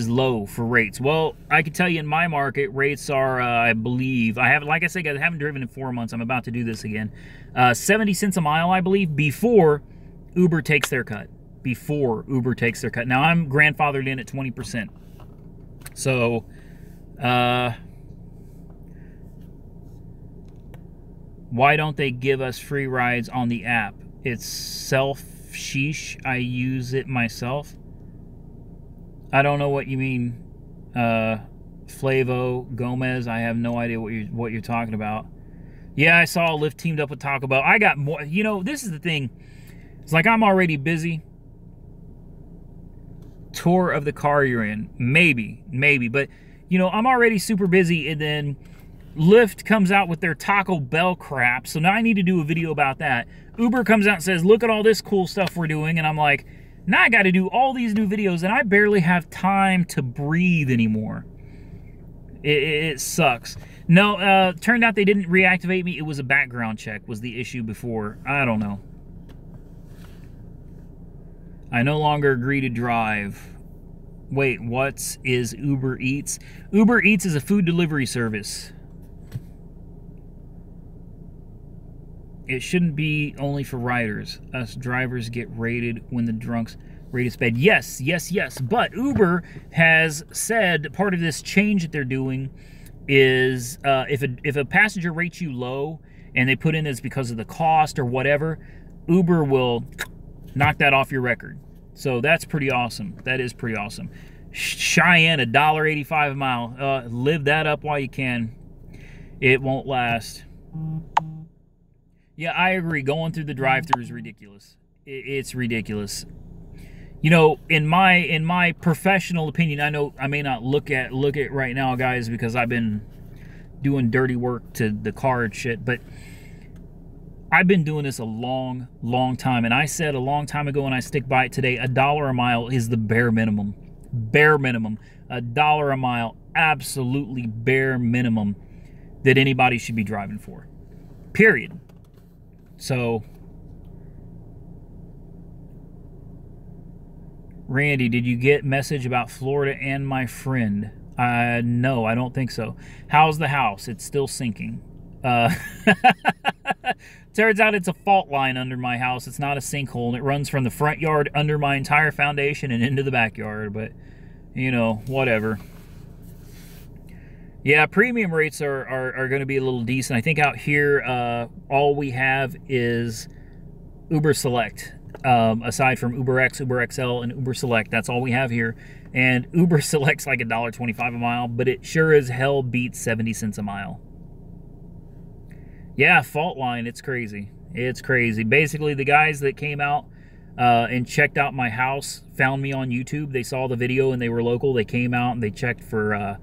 low for rates? Well, I can tell you in my market, rates are, I believe, like I said, guys, I haven't driven in 4 months. I'm about to do this again. 70 cents a mile, I believe, before Uber takes their cut. Before Uber takes their cut. Now, I'm grandfathered in at 20%. So, why don't they give us free rides on the app? It's self-sheesh. I use it myself. I don't know what you mean, Flavo Gomez. I have no idea what you're talking about. Yeah, I saw Lyft teamed up with Taco Bell. I got more. You know, this is the thing. It's like I'm already busy. Tour of the car you're in, maybe, but you know, I'm already super busy, and then Lyft comes out with their Taco Bell crap. So now I need to do a video about that. Uber comes out and says, "Look at all this cool stuff we're doing," and I'm like, now I got to do all these new videos, and I barely have time to breathe anymore. It sucks. No, turned out they didn't reactivate me. It was a background check was the issue before. I don't know. I no longer agree to drive. Wait, what is Uber Eats? Uber Eats is a food delivery service. It shouldn't be only for riders. Us drivers get rated when the drunks rate is bad. Yes. But Uber has said part of this change that they're doing is if a passenger rates you low and they put in this because of the cost or whatever, Uber will knock that off your record. So that's pretty awesome. That is pretty awesome. Cheyenne, $1.85 a mile. Live that up while you can. It won't last. Yeah, I agree. Going through the drive-thru is ridiculous. It's ridiculous. You know, in my professional opinion, I know I may not look at right now, guys, because I've been doing dirty work to the car and shit, but I've been doing this a long, long time, and I said a long time ago, and I stick by it today, $1 a mile is the bare minimum. Bare minimum. $1 a mile, absolutely bare minimum that anybody should be driving for. Period. So, Randy, did you get message about Florida and my friend? No, I don't think so. How's the house? It's still sinking. Turns out it's a fault line under my house. It's not a sinkhole, and it runs from the front yard under my entire foundation and into the backyard. But, you know, whatever. Yeah, premium rates are going to be a little decent. I think out here, all we have is Uber Select. Aside from Uber X, Uber XL, and Uber Select, that's all we have here. And Uber Select's like $1.25 a mile, but it sure as hell beats 70 cents a mile. Yeah, fault line, it's crazy. It's crazy. Basically, the guys that came out and checked out my house found me on YouTube. They saw the video and they were local. They came out and they checked for...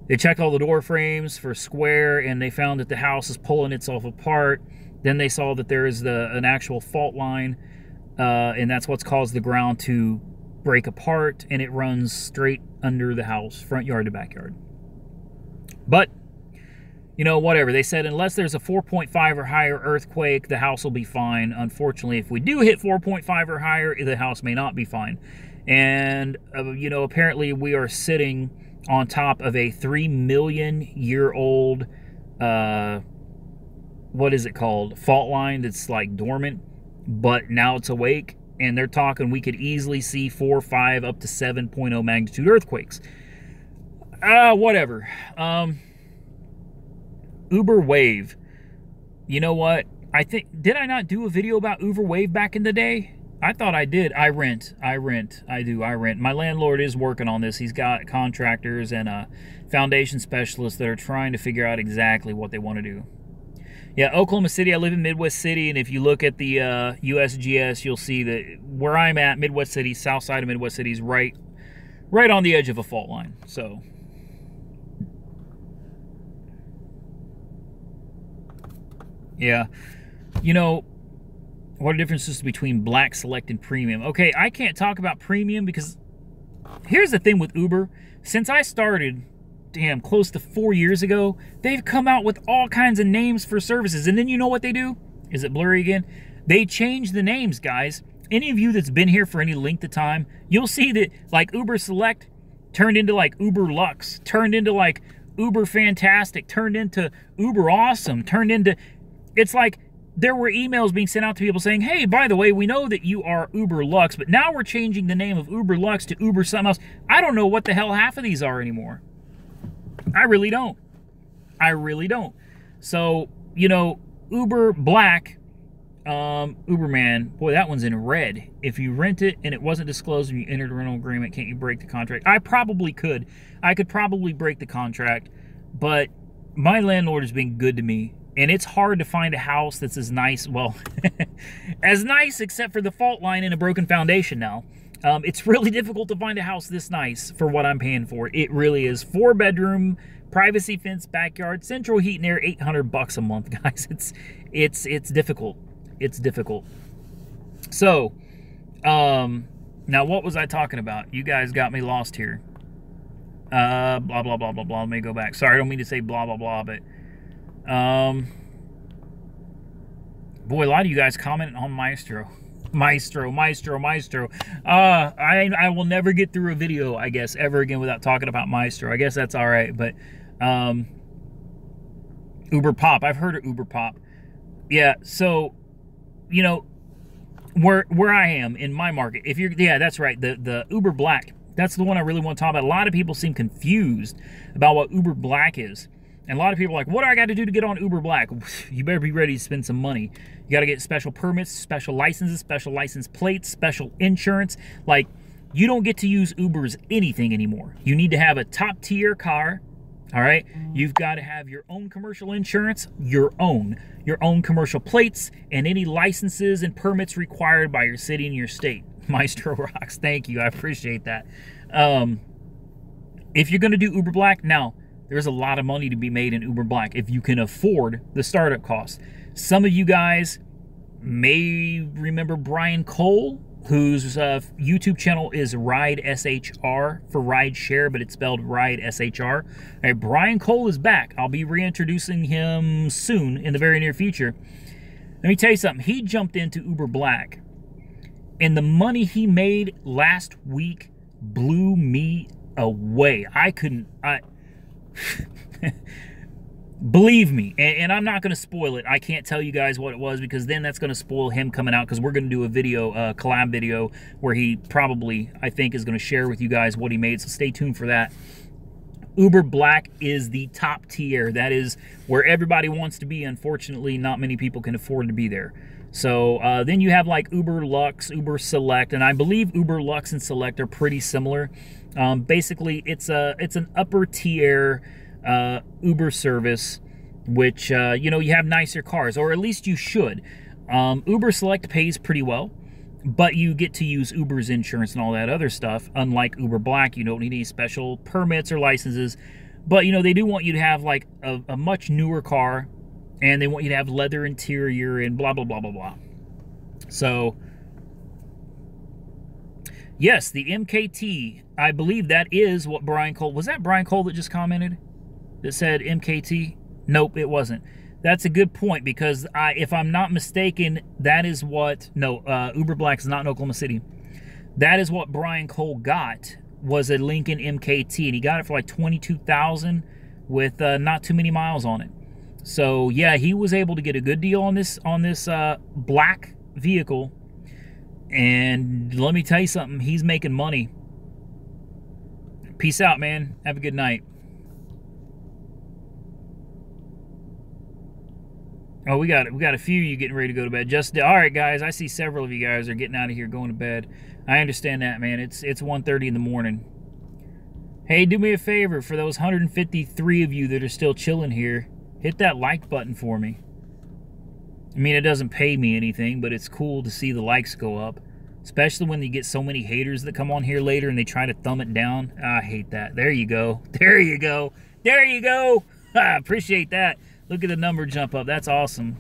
They checked all the door frames for square, and they found that the house is pulling itself apart. Then they saw that there is an actual fault line, and that's what's caused the ground to break apart, and it runs straight under the house, front yard to backyard. But you know, whatever. They said unless there's a 4.5 or higher earthquake, the house will be fine. Unfortunately, if we do hit 4.5 or higher, the house may not be fine. And, you know, apparently we are sitting on top of a 3 million-year-old, what is it called? Fault line that's like dormant, but now it's awake. And they're talking we could easily see 4, 5, up to 7.0 magnitude earthquakes. Whatever. Uber Wave. You know what? Did I not do a video about Uber Wave back in the day? I thought I did. I rent. My landlord is working on this. He's got contractors and foundation specialists that are trying to figure out exactly what they want to do. Yeah, Oklahoma City. I live in Midwest City, and if you look at the USGS, you'll see that where I'm at, Midwest City, south side of Midwest City, is right on the edge of a fault line. So, yeah, you know, what are the differences between Black, Select, and Premium? Okay, I can't talk about Premium because here's the thing with Uber. Since I started, damn, close to 4 years ago, they've come out with all kinds of names for services. And then you know what they do? Is it blurry again? They change the names, guys. Any of you that's been here for any length of time, you'll see that like Uber Select turned into like Uber Lux, turned into like Uber Fantastic, turned into Uber Awesome, turned into... It's like there were emails being sent out to people saying, hey, by the way, we know that you are Uber Lux, but now we're changing the name of Uber Lux to Uber something else. I don't know what the hell half of these are anymore. I really don't. So, you know, Uber Black, Uberman, boy, that one's in red. If you rent it and it wasn't disclosed and you entered a rental agreement, can't you break the contract? I probably could. I could probably break the contract, but my landlord has been good to me. And it's hard to find a house that's as nice, well, as nice except for the fault line and a broken foundation now. It's really difficult to find a house this nice for what I'm paying for. It really is. 4-bedroom, privacy fence, backyard, central heat and air, $800 a month, guys. It's difficult. It's difficult. So, now what was I talking about? You guys got me lost here. Blah, blah, blah, blah, blah. Let me go back. Sorry, I don't mean to say blah, blah, blah, but... boy, a lot of you guys comment on Maestro. Maestro. I will never get through a video, I guess, ever again without talking about Maestro. I guess that's all right, but Uber Pop. I've heard of Uber Pop. Yeah, so, you know, where I am in my market, if you're, yeah, that's right, the Uber Black, that's the one I really want to talk about. A lot of people seem confused about what Uber Black is. And a lot of people are like, what do I got to do to get on Uber Black? You better be ready to spend some money. You got to get special permits, special licenses, special license plates, special insurance. Like, you don't get to use Uber's anything anymore. You need to have a top-tier car, all right? You've got to have your own commercial insurance, your own commercial plates, and any licenses and permits required by your city and your state. Maestro rocks. Thank you. I appreciate that. If you're going to do Uber Black, now, there's a lot of money to be made in Uber Black if you can afford the startup costs. Some of you guys may remember Brian Cole, whose YouTube channel is Ride SHR for Rideshare, but it's spelled Ride SHR. All right, Brian Cole is back. I'll be reintroducing him soon in the very near future. Let me tell you something. He jumped into Uber Black, and the money he made last week blew me away. Believe me, and I'm not going to spoil it. I can't tell you guys what it was because then that's going to spoil him coming out, because we're going to do a video, collab video, where he probably, I think, is going to share with you guys what he made, so stay tuned for that. Uber Black is the top tier. That is where everybody wants to be. Unfortunately, not many people can afford to be there. So then you have like Uber Lux, Uber Select, and I believe Uber Lux and Select are pretty similar. Basically, it's an upper tier Uber service, which you know, you have nicer cars, or at least you should. Uber Select pays pretty well, but you get to use Uber's insurance and all that other stuff. Unlike Uber Black, you don't need any special permits or licenses. But you know, they do want you to have like a much newer car, and they want you to have leather interior and blah blah blah blah blah. So yes, the MKT, I believe that is what Brian Cole, was that Brian Cole that just commented? That said MKT? Nope, it wasn't. That's a good point, because if I'm not mistaken, that is what... No, Uber Black is not in Oklahoma City. That is what Brian Cole got, was a Lincoln MKT, and he got it for like $22,000 with not too many miles on it. So yeah, he was able to get a good deal on this black vehicle, and let me tell you something, he's making money. Peace out, man. Have a good night. Oh, we got a few of you getting ready to go to bed. All right, guys. I see several of you guys are getting out of here, going to bed. I understand that, man. It's 1:30 in the morning. Hey, do me a favor, for those 153 of you that are still chilling here, hit that like button for me. I mean, it doesn't pay me anything, but it's cool to see the likes go up, especially when you get so many haters that come on here later and they try to thumb it down. I hate that. There you go. There you go. There you go. I appreciate that. Look at the number jump up. That's awesome.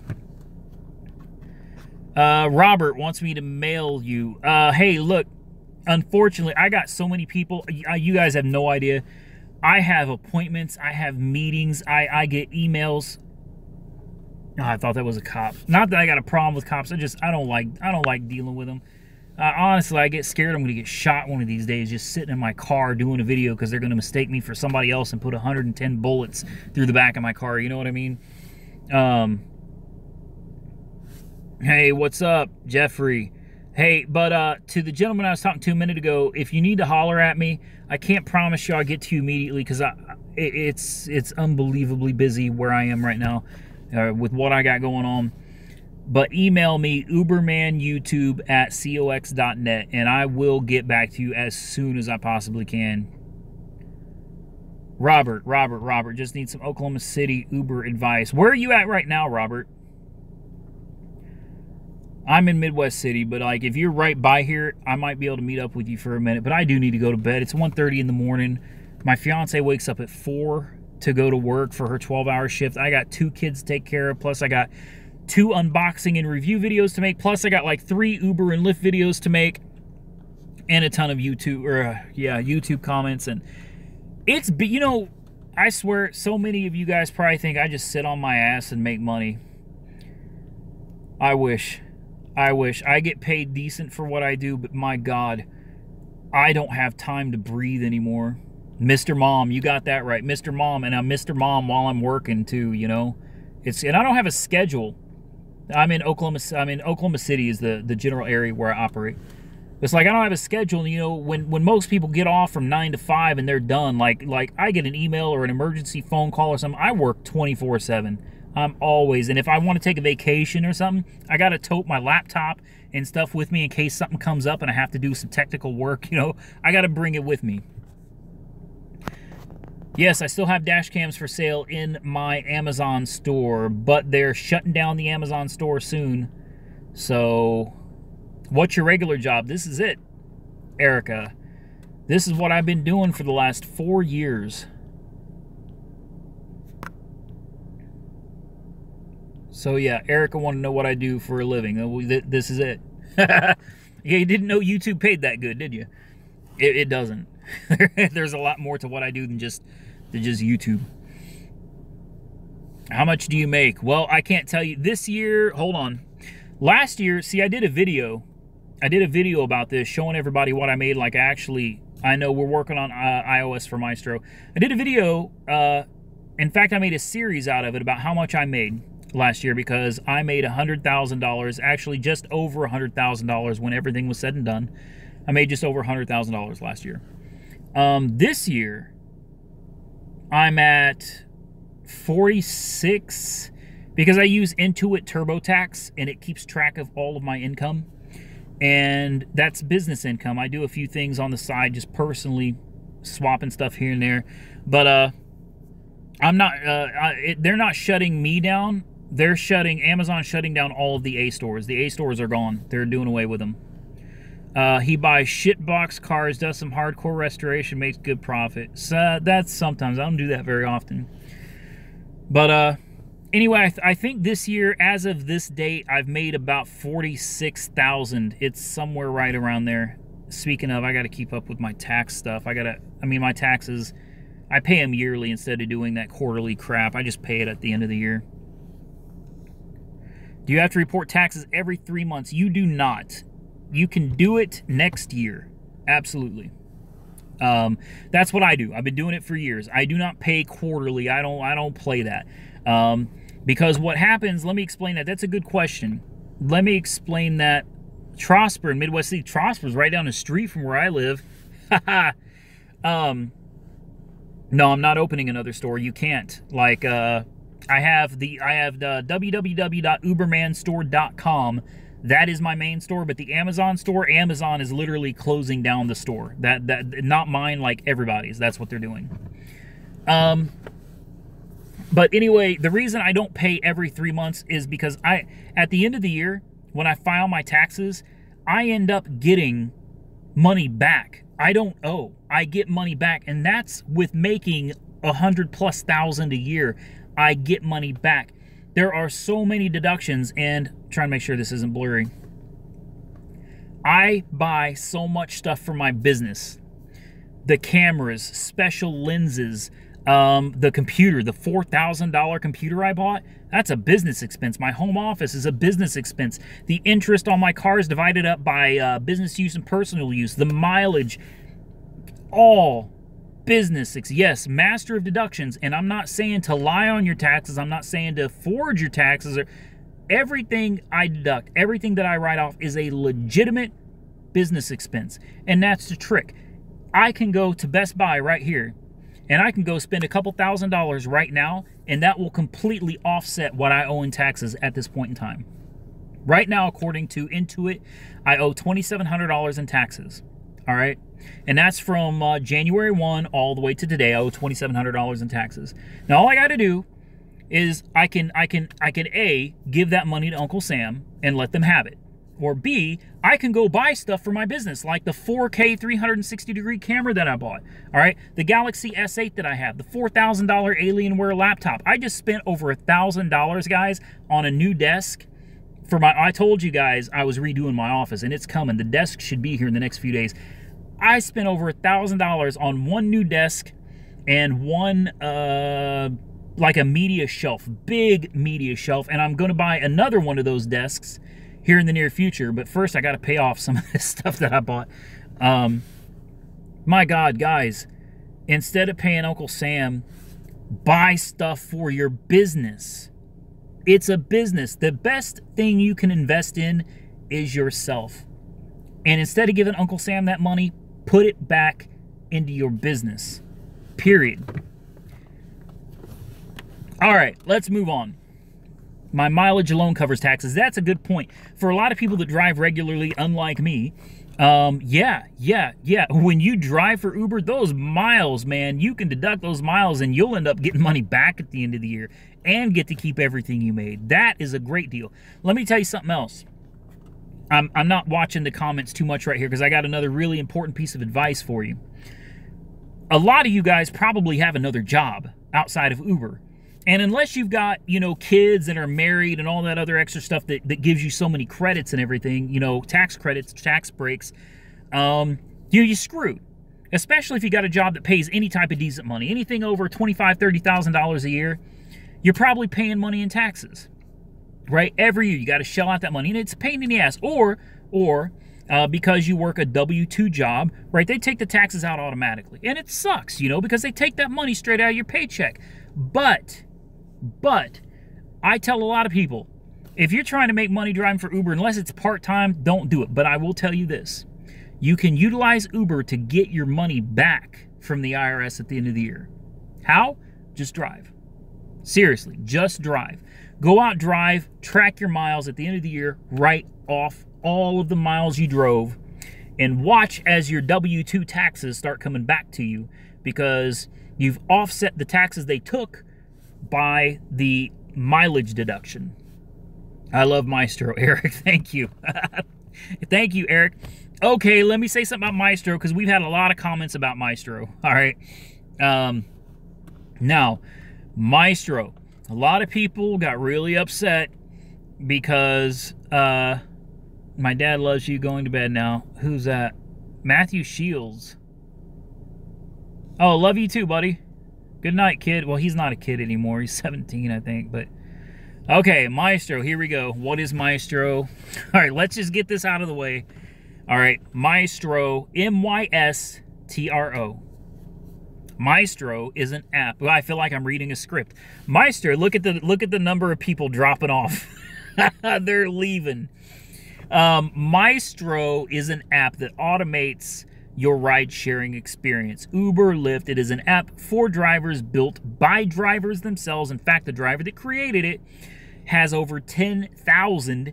Robert wants me to mail you. Hey, look, unfortunately, I got so many people. You guys have no idea. I have appointments. I have meetings. I get emails. Oh, I thought that was a cop. Not that I got a problem with cops. I don't like dealing with them. Honestly, I get scared I'm going to get shot one of these days just sitting in my car doing a video because they're going to mistake me for somebody else and put 110 bullets through the back of my car. You know what I mean? Hey, what's up, Jeffrey? Hey, but to the gentleman I was talking to a minute ago, if you need to holler at me, I can't promise you I'll get to you immediately because it's unbelievably busy where I am right now with what I got going on. But email me, ubermanyoutube@cox.net, and I will get back to you as soon as I possibly can. Robert, just need some Oklahoma City Uber advice. Where are you at right now, Robert? I'm in Midwest City, but like if you're right by here, I might be able to meet up with you for a minute. But I do need to go to bed. It's 1:30 in the morning. My fiance wakes up at 4 to go to work for her 12-hour shift. I got 2 kids to take care of, plus I got 2 unboxing and review videos to make, plus I got like 3 Uber and Lyft videos to make, and a ton of YouTube comments. And it's, you know, I swear so many of you guys probably think I just sit on my ass and make money. I wish I get paid decent for what I do, but my God, I don't have time to breathe anymore. Mr. Mom, you got that right, Mr. Mom, and I'm Mr. Mom while I'm working too, you know. And I don't have a schedule. I'm in Oklahoma City is the general area where I operate. It's like I don't have a schedule, you know, when most people get off from 9 to 5 and they're done, like I get an email or an emergency phone call or something, I work 24/7. I'm always, and if I want to take a vacation or something, I got to tote my laptop and stuff with me in case something comes up and I have to do some technical work, you know. I got to bring it with me. Yes, I still have dash cams for sale in my Amazon store, but they're shutting down the Amazon store soon. So, what's your regular job? This is it, Erica. This is what I've been doing for the last 4 years. So yeah, Erica wanted to know what I do for a living. This is it. Yeah, you didn't know YouTube paid that good, did you? It doesn't. There's a lot more to what I do than just YouTube. How much do you make? Well, I can't tell you. This year, hold on. Last year, see, I did a video about this, showing everybody what I made. Like, I know we're working on iOS for Maestro. I did a video, in fact, I made a series out of it about how much I made last year, because I made $100,000, actually just over $100,000 when everything was said and done. I made just over $100,000 last year. This year, I'm at 46 because I use Intuit TurboTax and it keeps track of all of my income, and that's business income. I do a few things on the side, just personally swapping stuff here and there, but I'm not. They're not shutting me down. Amazon's shutting down all of the A stores. The A stores are gone. They're doing away with them. He buys shitbox cars, does some hardcore restoration, makes good profit. So that's sometimes. I don't do that very often. But anyway, I think this year, as of this date, I've made about 46,000. It's somewhere right around there. Speaking of, I got to keep up with my tax stuff. My taxes. I pay them yearly instead of doing that quarterly crap. I just pay it at the end of the year. Do you have to report taxes every 3 months? You do not. You can do it next year. Absolutely. That's what I do. I've been doing it for years. I do not pay quarterly. I don't play that. Because what happens, let me explain that. That's a good question. Let me explain that. Trosper in Midwest City. Trosper's right down the street from where I live. No, I'm not opening another store. You can't. Like, I have the www.ubermanstore.com. That is my main store, but the Amazon store, Amazon is literally closing down the store. That not mine, like everybody's. That's what they're doing. But anyway, the reason I don't pay every 3 months is because at the end of the year, when I file my taxes, I end up getting money back. I don't owe. I get money back, and that's with making $100,000+ a year. I get money back. There are so many deductions, and trying to make sure this isn't blurry. I buy so much stuff for my business. The cameras, special lenses, the computer, the $4,000 computer I bought, that's a business expense. My home office is a business expense. The interest on my car is divided up by business use and personal use. The mileage, all business. Yes, master of deductions. And I'm not saying to lie on your taxes. I'm not saying to forge your taxes. Or everything I deduct, everything that I write off is a legitimate business expense. And that's the trick. I can go to Best Buy right here, and I can go spend a couple $1,000s right now, and that will completely offset what I owe in taxes at this point in time. Right now, according to Intuit, I owe $2,700 in taxes. All right? And that's from January 1 all the way to today. I owe $2,700 in taxes. Now, all I got to do is I can A, give that money to Uncle Sam and let them have it. Or B, I can go buy stuff for my business, like the 4K 360-degree camera that I bought. All right, the Galaxy S8 that I have, the $4,000 Alienware laptop. I just spent over $1,000, guys, on a new desk for my. I told you guys I was redoing my office, and it's coming. The desk should be here in the next few days. I spent over $1,000 on one new desk and one like a media shelf, big media shelf, and I'm going to buy another one of those desks here in the near future. But first, I got to pay off some of this stuff that I bought. My God, guys, instead of paying Uncle Sam, buy stuff for your business. It's a business. The best thing you can invest in is yourself. And instead of giving Uncle Sam that money, put it back into your business. Period. All right, let's move on. My mileage alone covers taxes. That's a good point. For a lot of people that drive regularly, unlike me, yeah. When you drive for Uber, those miles, man, you can deduct those miles and you'll end up getting money back at the end of the year and get to keep everything you made. That is a great deal. Let me tell you something else. I'm not watching the comments too much right here because I got another really important piece of advice for you. A lot of you guys probably have another job outside of Uber. And unless you've got, you know, kids that are married and all that other extra stuff that gives you so many credits and everything, you know, tax credits, tax breaks, you're screwed. Especially if you got a job that pays any type of decent money. Anything over $25,000, $30,000 a year, you're probably paying money in taxes. Right? Every year you got to shell out that money, and it's a pain in the ass. Or because you work a W-2 job, right? They take the taxes out automatically. And it sucks, you know, because they take that money straight out of your paycheck. But I tell a lot of people, if you're trying to make money driving for Uber, unless it's part-time, don't do it. But I will tell you this. You can utilize Uber to get your money back from the IRS at the end of the year. How? Just drive. Seriously, just drive. Go out, drive, track your miles at the end of the year, write off all of the miles you drove, and watch as your W-2 taxes start coming back to you because you've offset the taxes they took by the mileage deduction. I love Maestro, Eric. Thank you. Thank you, Eric. Okay, let me say something about Maestro because we've had a lot of comments about Maestro. All right. Now, Maestro. A lot of people got really upset because my dad loves you going to bed now. Who's that? Matthew Shields. Oh, love you too, buddy. Good night, kid. Well, he's not a kid anymore. He's 17, I think. But okay, Maestro. Here we go. What is Maestro? All right, let's just get this out of the way. All right, Maestro, M-Y-S-T-R-O. Maestro is an app. Well, I feel like I'm reading a script. Maestro, look at the number of people dropping off. They're leaving. Maestro is an app that automates your ride-sharing experience. Uber, Lyft, it is an app for drivers, built by drivers themselves. In fact, the driver that created it has over 10,000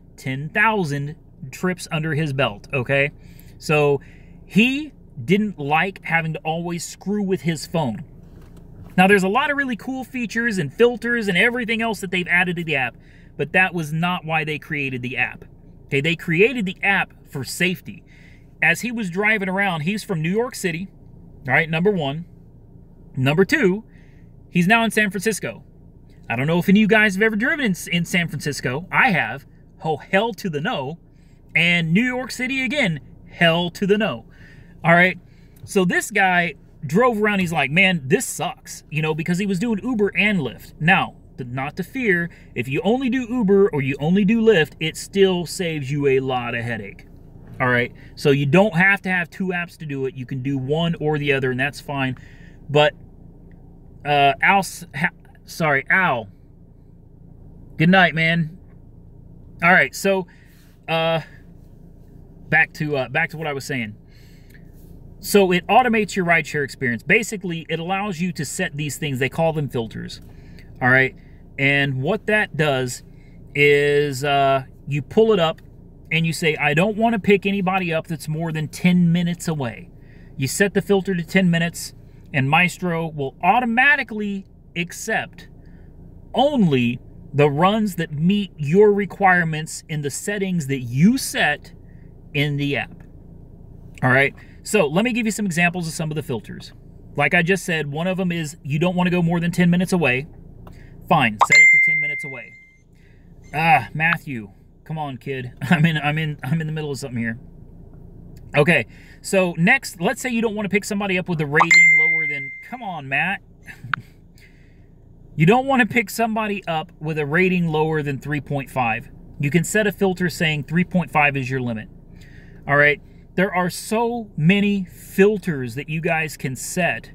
trips under his belt, okay? So he didn't like having to always screw with his phone. Now, there's a lot of really cool features and filters and everything else that they've added to the app, but that was not why they created the app. Okay, they created the app for safety. As he was driving around, he's from New York City, all right, number one. Number two, he's now in San Francisco. I don't know if any of you guys have ever driven in San Francisco. I have. Oh, hell to the no. And New York City, again, hell to the no. All right, so this guy drove around. He's like, man, this sucks, you know, because he was doing Uber and Lyft. Now, not to fear, if you only do Uber or you only do Lyft, it still saves you a lot of headache. All right, so you don't have to have two apps to do it. You can do one or the other, and that's fine. But Al, good night, man. All right, so back to what I was saying. So it automates your rideshare experience. Basically, it allows you to set these things. They call them filters. All right, and what that does is you pull it up and you say, I don't want to pick anybody up that's more than 10 minutes away. You set the filter to 10 minutes, and Maestro will automatically accept only the runs that meet your requirements in the settings that you set in the app. All right, so let me give you some examples of some of the filters. Like I just said, one of them is you don't want to go more than 10 minutes away. Fine, set it to 10 minutes away. Matthew, come on, kid. I'm in the middle of something here. Okay, so next, let's say you don't want to pick somebody up with a rating lower than, come on, Matt. You don't want to pick somebody up with a rating lower than 3.5. You can set a filter saying 3.5 is your limit. All right, there are so many filters that you guys can set.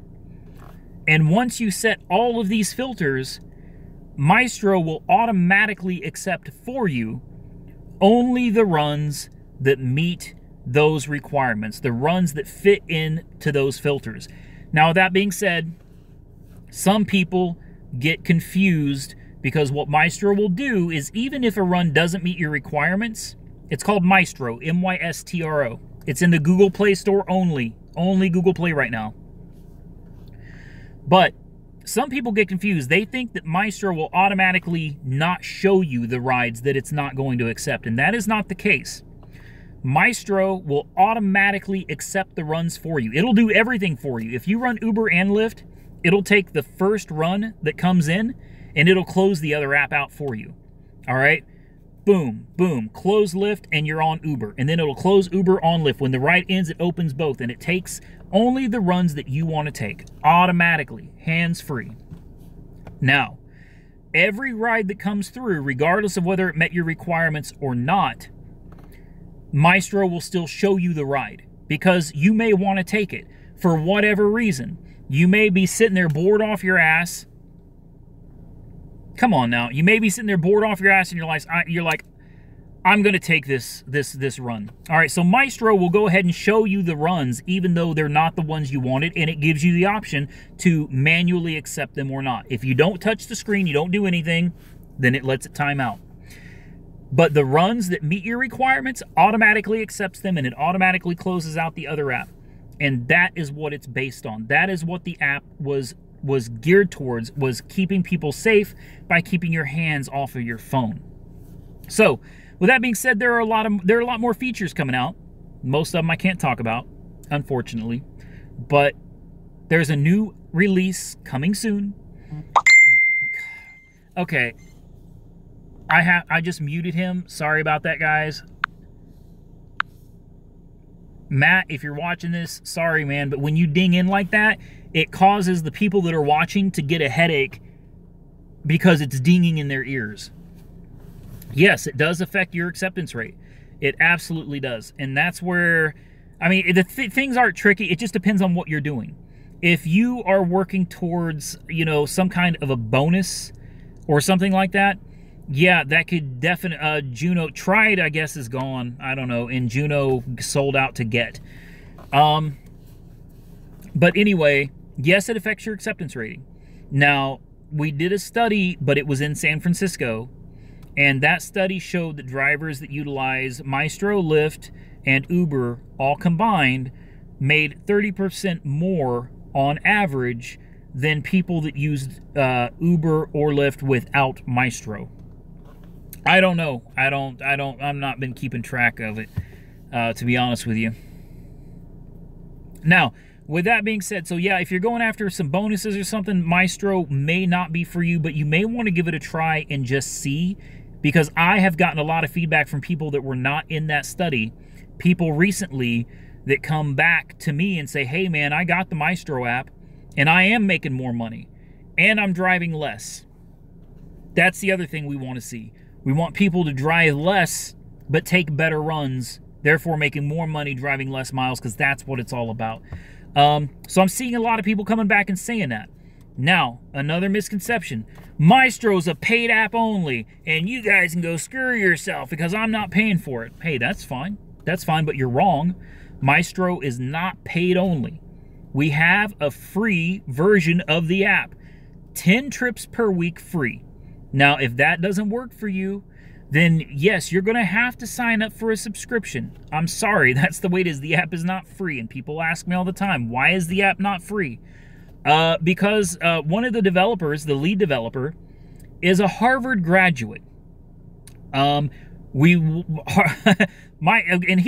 And once you set all of these filters, Maestro will automatically accept for you only the runs that meet those requirements, the runs that fit into those filters. Now, with that being said, some people get confused because what Maestro will do is, even if a run doesn't meet your requirements, it's called Maestro, M-Y-S-T-R-O. It's in the Google Play Store only Google Play right now. But some people get confused. They think that Maestro will automatically not show you the rides that it's not going to accept, and that is not the case. Maestro will automatically accept the runs for you. It'll do everything for you. If you run Uber and Lyft, it'll take the first run that comes in, and it'll close the other app out for you. All right? Boom, boom, close Lyft, and you're on Uber. And then it'll close Uber on Lyft. When the ride ends, it opens both, and it takes only the runs that you want to take, automatically, hands-free. Now, every ride that comes through, regardless of whether it met your requirements or not, Maestro will still show you the ride, because you may want to take it for whatever reason. You may be sitting there bored off your ass. Come on now. You may be sitting there bored off your ass, and you're like, I'm going to take this run. All right, so Maestro will go ahead and show you the runs, even though they're not the ones you wanted, and it gives you the option to manually accept them or not. If you don't touch the screen, you don't do anything, then it lets it time out. But the runs that meet your requirements, automatically accepts them, and it automatically closes out the other app. And that is what it's based on. That is what the app was geared towards, was keeping people safe by keeping your hands off of your phone. So, with that being said, there are a lot more features coming out. Most of them I can't talk about, unfortunately. But there's a new release coming soon. Okay. I just muted him. Sorry about that, guys. Matt, if you're watching this, sorry, man, but when you ding in like that, it causes the people that are watching to get a headache because it's dinging in their ears. Yes, it does affect your acceptance rate. It absolutely does. And that's where, I mean, things aren't tricky. It just depends on what you're doing. If you are working towards, you know, some kind of a bonus or something like that, yeah, that could definitely, Juno, Tried, I guess, is gone. I don't know. And Juno sold out to Get. But anyway, yes, it affects your acceptance rating. Now, we did a study, but it was in San Francisco. And that study showed that drivers that utilize Maestro, Lyft, and Uber all combined made 30% more on average than people that used Uber or Lyft without Maestro. I don't know. I'm not been keeping track of it, to be honest with you. Now, with that being said, so yeah, if you're going after some bonuses or something, Maestro may not be for you, but you may want to give it a try and just see, because I have gotten a lot of feedback from people that were not in that study, people recently that come back to me and say, hey man, I got the Maestro app and I am making more money and I'm driving less. That's the other thing we want to see. We want people to drive less but take better runs, therefore making more money driving less miles, because that's what it's all about. So I'm seeing a lot of people coming back and saying that. Now, another misconception. Maestro's a paid app only, and you guys can go screw yourself because I'm not paying for it. Hey, that's fine. That's fine, but you're wrong. Maestro is not paid only. We have a free version of the app. 10 trips per week free. Now, if that doesn't work for you, then yes, you're going to have to sign up for a subscription. I'm sorry, that's the way it is. The app is not free, and people ask me all the time, why is the app not free? Because one of the developers, the lead developer, is a Harvard graduate. And he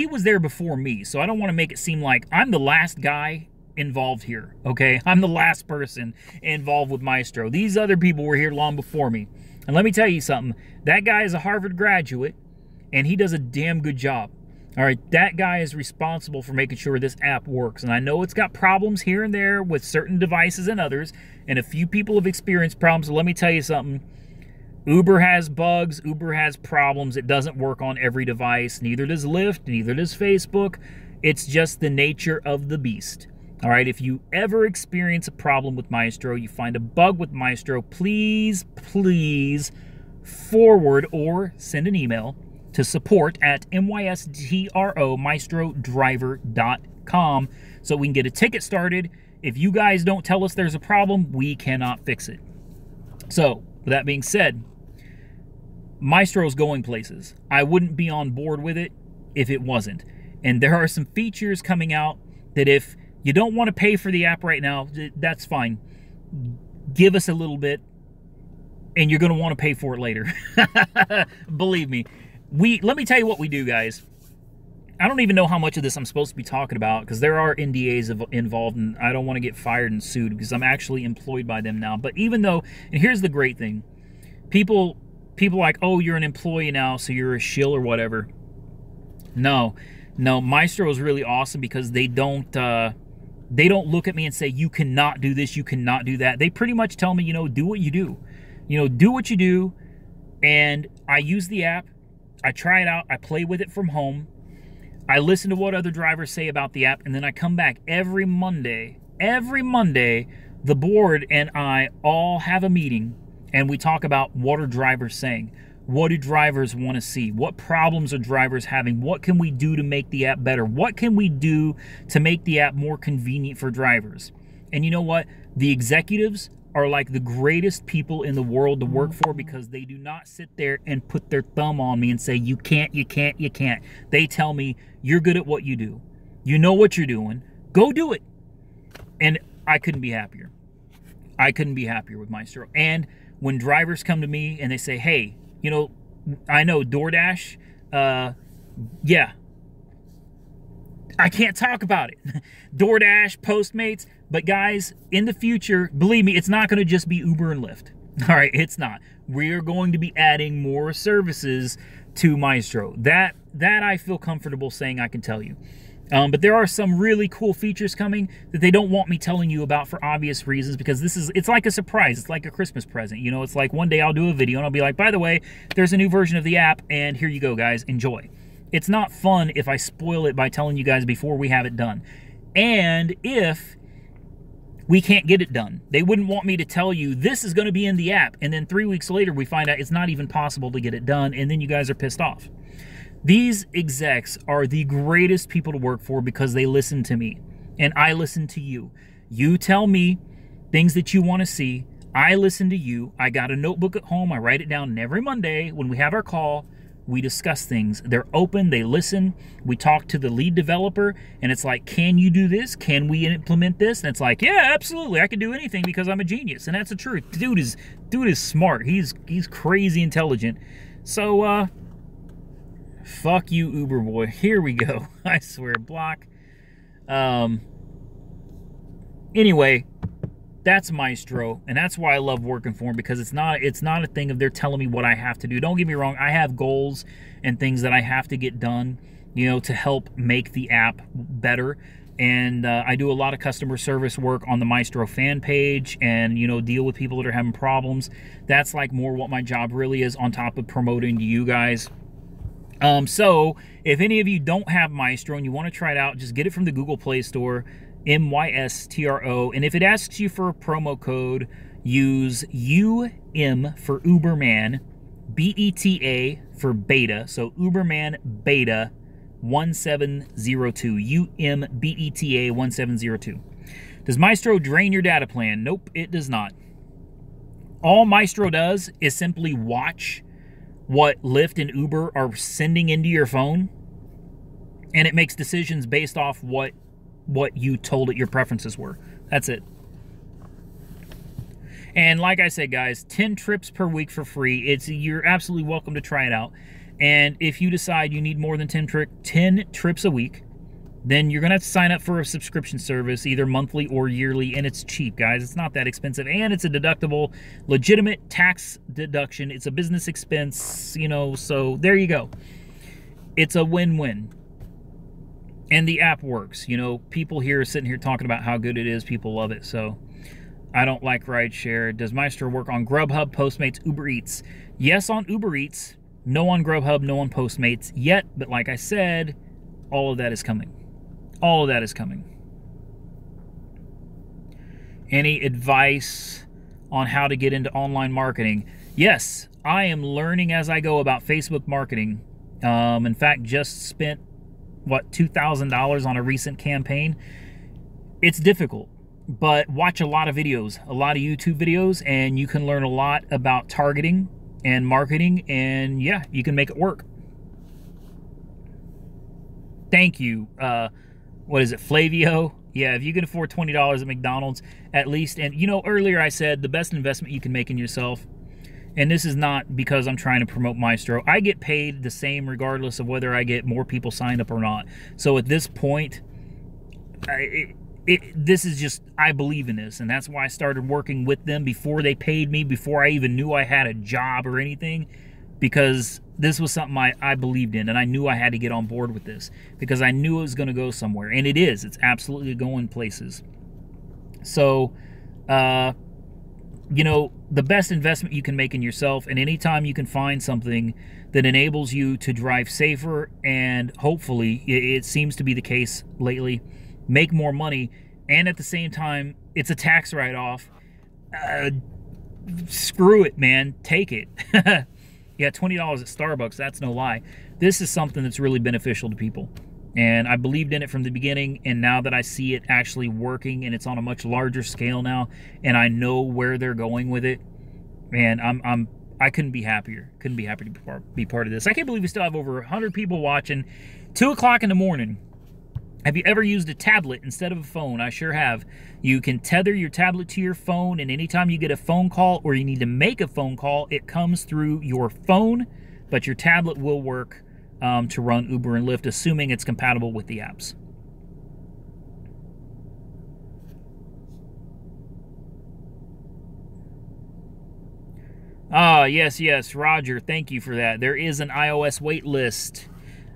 was there before me, so I don't want to make it seem like I'm the last guy involved here, okay? I'm the last person involved with Maestro. These other people were here long before me. And let me tell you something, that guy is a Harvard graduate, and he does a damn good job. All right, that guy is responsible for making sure this app works. And I know it's got problems here and there with certain devices and others, and a few people have experienced problems. So let me tell you something. Uber has bugs. Uber has problems. It doesn't work on every device. Neither does Lyft. Neither does Facebook. It's just the nature of the beast. All right, if you ever experience a problem with Maestro, you find a bug with Maestro, please, please forward or send an email to support@maestrodriver.com so we can get a ticket started. If you guys don't tell us there's a problem, we cannot fix it. So, with that being said, Maestro's going places. I wouldn't be on board with it if it wasn't. And there are some features coming out that if you don't want to pay for the app right now, that's fine. Give us a little bit, and you're going to want to pay for it later. Believe me. Let me tell you what we do, guys. I don't even know how much of this I'm supposed to be talking about because there are NDAs involved, and I don't want to get fired and sued because I'm actually employed by them now. But even though, and here's the great thing, people like, oh, you're an employee now, so you're a shill or whatever. No, Maestro is really awesome because they don't look at me and say, you cannot do this, you cannot do that. They pretty much tell me, do what you do. Do what you do, and I use the app. I try it out. I play with it from home. I listen to what other drivers say about the app, and then I come back every Monday. Every Monday, the board and I all have a meeting, and we talk about what are drivers saying. What do drivers want to see? What problems are drivers having? What can we do to make the app better? What can we do to make the app more convenient for drivers? And you know what? The executives are like the greatest people in the world to work for because they do not sit there and put their thumb on me and say, you can't, you can't, you can't. They tell me, you're good at what you do. You know what you're doing. Go do it. And I couldn't be happier. I couldn't be happier with Maestro. And when drivers come to me and they say, hey, I know DoorDash, yeah, I can't talk about it. DoorDash, Postmates, but guys, in the future, believe me, it's not going to just be Uber and Lyft. All right, it's not. We are going to be adding more services to Maestro. That I feel comfortable saying I can tell you. But there are some really cool features coming that they don't want me telling you about for obvious reasons, because it's like a surprise. It's like a Christmas present. You know, it's like one day I'll do a video and I'll be like, by the way, there's a new version of the app, and here you go, guys, enjoy. It's not fun if I spoil it by telling you guys before we have it done. And if we can't get it done, they wouldn't want me to tell you this is going to be in the app, and then 3 weeks later we find out it's not even possible to get it done, and then you guys are pissed off. These execs are the greatest people to work for because they listen to me, and I listen to you. You tell me things that you want to see. I listen to you. I got a notebook at home. I write it down, and every Monday when we have our call, we discuss things. They're open. They listen. We talk to the lead developer, and it's like, can you do this? Can we implement this? And it's like, yeah, absolutely. I can do anything because I'm a genius, and that's the truth. Dude is smart. He's crazy intelligent. So, fuck you, Uber boy. Here we go. I swear, block. Anyway, that's Maestro, and that's why I love working for him, because it's not a thing of they're telling me what I have to do. Don't get me wrong, I have goals and things that I have to get done, you know, to help make the app better. And I do a lot of customer service work on the Maestro fan page, and, you know, deal with people that are having problems. That's like more what my job really is, on top of promoting to you guys. So if any of you don't have Maestro and you want to try it out, just get it from the Google Play Store, Maestro, and if it asks you for a promo code, use UM for Uberman, BETA for beta, so Uberman beta 1702, UMBETA 1702. Does Maestro drain your data plan? Nope, it does not. All Maestro does is simply watch what Lyft and Uber are sending into your phone, and it makes decisions based off what you told it your preferences were. That's it. And like I said, guys, 10 trips per week for free. You're absolutely welcome to try it out. And if you decide you need more than 10 trips a week, then you're going to have to sign up for a subscription service, either monthly or yearly, and it's cheap, guys. It's not that expensive, and it's a deductible, legitimate tax deduction. It's a business expense, you know, so there you go. It's a win-win. And the app works. You know, people here are sitting here talking about how good it is. People love it, so I don't like Rideshare. Does Maestro work on Grubhub, Postmates, Uber Eats? Yes, on Uber Eats. No on Grubhub, no on Postmates yet, but like I said, all of that is coming. All of that is coming. Any advice on how to get into online marketing? Yes, I am learning as I go about Facebook marketing. In fact, just spent, what, $2,000 on a recent campaign. It's difficult, but watch a lot of videos, a lot of YouTube videos, and you can learn a lot about targeting and marketing, and yeah, you can make it work. Thank you. What is it, Flavio? Yeah, if you can afford $20 at McDonald's, at least. And, you know, earlier I said the best investment you can make in yourself, and this is not because I'm trying to promote Maestro. I get paid the same regardless of whether I get more people signed up or not. So at this point, this is just, I believe in this, and that's why I started working with them before they paid me, before I even knew I had a job or anything, because this was something I believed in, and I knew I had to get on board with this because I knew it was going to go somewhere, and it is. It's absolutely going places. So, you know, the best investment you can make in yourself, and anytime you can find something that enables you to drive safer, and hopefully, it seems to be the case lately, make more money, and at the same time, it's a tax write-off, screw it, man. Take it. Yeah, $20 at Starbucks, that's no lie. This is something that's really beneficial to people. And I believed in it from the beginning, and now that I see it actually working, and it's on a much larger scale now, and I know where they're going with it, man, I couldn't be happier. Couldn't be happy to be part of this. I can't believe we still have over 100 people watching. 2 o'clock in the morning. Have you ever used a tablet instead of a phone? I sure have. You can tether your tablet to your phone, and anytime you get a phone call or you need to make a phone call, it comes through your phone, but your tablet will work to run Uber and Lyft, assuming it's compatible with the apps. Ah, yes, Roger, thank you for that. There is an iOS wait list.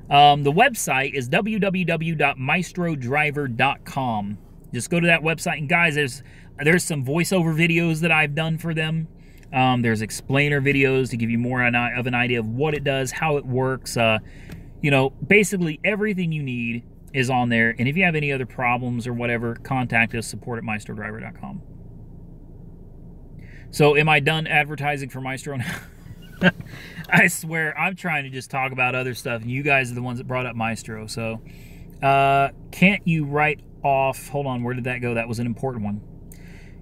The website is www.maestrodriver.com. Just go to that website, and guys, there's some voiceover videos that I've done for them. There's explainer videos to give you more of an idea of what it does, how it works. You know, basically everything you need is on there. And if you have any other problems or whatever, contact us, support@maestrodriver.com. So am I done advertising for Maestro now? I swear, I'm trying to just talk about other stuff, and you guys are the ones that brought up Maestro. So, can't you write off... Hold on, where did that go? That was an important one.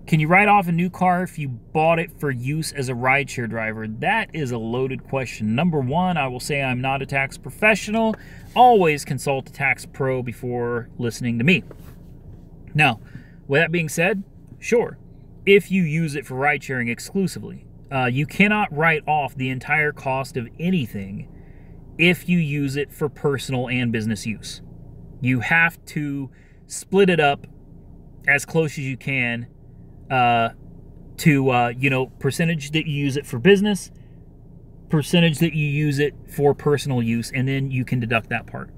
Can you write off a new car if you bought it for use as a rideshare driver? That is a loaded question. Number one, I will say I'm not a tax professional. Always consult a tax pro before listening to me. Now, with that being said, sure, if you use it for ride sharing exclusively, you cannot write off the entire cost of anything if you use it for personal and business use. You have to split it up as close as you can to, you know, percentage that you use it for business, percentage that you use it for personal use, and then you can deduct that part.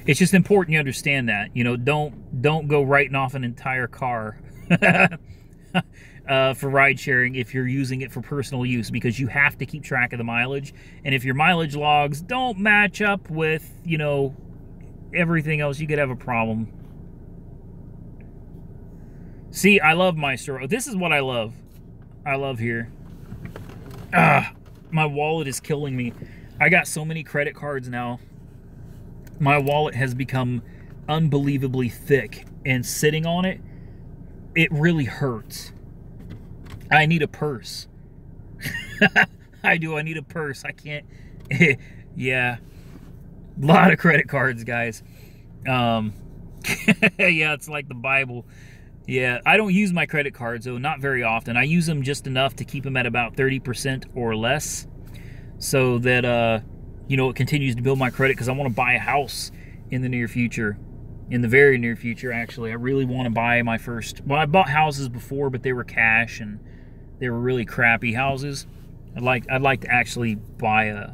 It's just important you understand that. You know, don't go writing off an entire car for ride sharing if you're using it for personal use, because you have to keep track of the mileage. And if your mileage logs don't match up with, you know, everything else, you could have a problem. See, I love Maestro. This is what I love. I love here. My wallet is killing me. I got so many credit cards now. My wallet has become unbelievably thick, and sitting on it, it really hurts. I need a purse. I do. I need a purse. I can't. Yeah. A lot of credit cards, guys. Yeah, it's like the Bible. Yeah, I don't use my credit cards, though, not very often. I use them just enough to keep them at about 30% or less, so that, you know, it continues to build my credit, because I want to buy a house in the near future. In the very near future, actually. I really want to buy my first... Well, I bought houses before, but they were cash, and they were really crappy houses. I'd like to actually buy a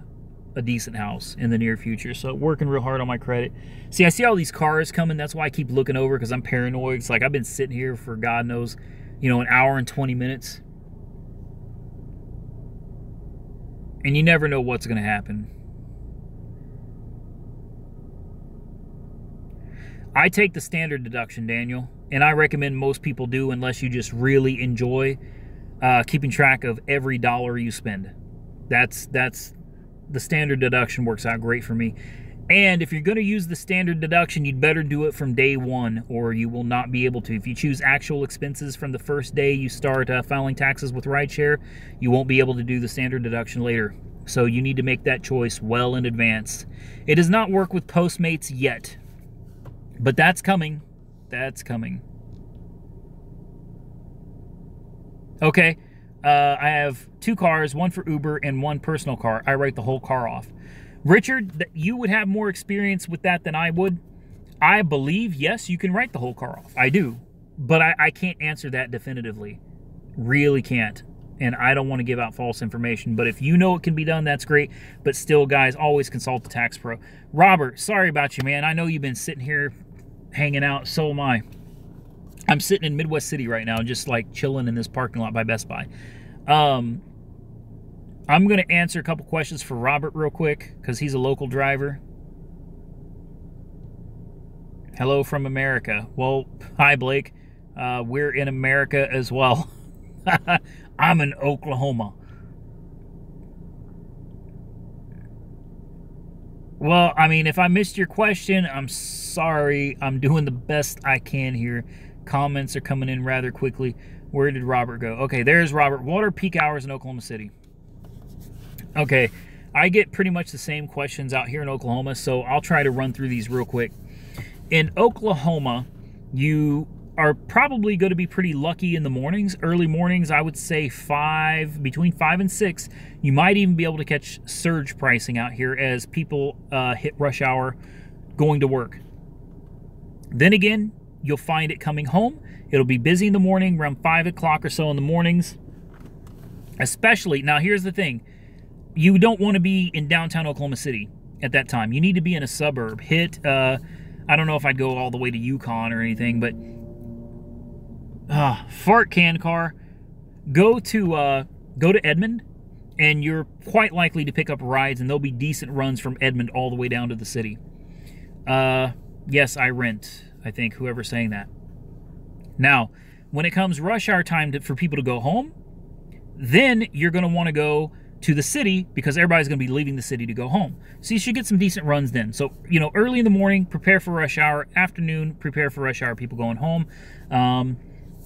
decent house in the near future. So working real hard on my credit. See, I see all these cars coming. That's why I keep looking over, because I'm paranoid. It's like I've been sitting here for God knows, you know, an hour and 20 minutes. And you never know what's going to happen. I take the standard deduction, Daniel, and I recommend most people do, unless you just really enjoy keeping track of every dollar you spend. That's the standard deduction works out great for me. And if you're going to use the standard deduction, you'd better do it from day one, or you will not be able to. If you choose actual expenses from the first day you start filing taxes with Rideshare, you won't be able to do the standard deduction later. So you need to make that choice well in advance. It does not work with Postmates yet, but that's coming. That's coming. Okay. I have 2 cars, one for Uber and one personal car. I write the whole car off. Richard, you would have more experience with that than I would. I believe, yes, you can write the whole car off. I do. But I can't answer that definitively. Really can't. And I don't want to give out false information. But if you know it can be done, that's great. But still, guys, always consult the tax pro. Robert, sorry about you, man. I know you've been sitting here hanging out. So am I. I'm sitting in Midwest City right now, just like chilling in this parking lot by Best Buy. I'm going to answer a couple questions for Robert real quick, because he's a local driver. Hello from America. Well, hi, Blake. We're in America as well. I'm in Oklahoma. Well, I mean, if I missed your question, I'm sorry. I'm doing the best I can here. Comments are coming in rather quickly. Where did Robert go? Okay, there's Robert. What are peak hours in Oklahoma City? Okay, I get pretty much the same questions out here in Oklahoma, so I'll try to run through these real quick. In Oklahoma, you are probably going to be pretty lucky in the mornings. Early mornings, I would say between 5 and 6. You might even be able to catch surge pricing out here as people hit rush hour going to work. Then again, you'll find it coming home. It'll be busy in the morning, around 5 o'clock or so in the mornings. Especially, now here's the thing. you don't want to be in downtown Oklahoma City at that time. You need to be in a suburb. Hit, I don't know if I'd go all the way to Yukon or anything, but fart can car. Go to Edmond, and you're quite likely to pick up rides, and there'll be decent runs from Edmond all the way down to the city. Yes, I rent, I think, whoever's saying that. Now, when it comes rush hour time for people to go home, then you're going to want to go to the city because everybody's going to be leaving the city to go home. So you should get some decent runs then. So, you know, early in the morning, prepare for rush hour. Afternoon, prepare for rush hour, people going home.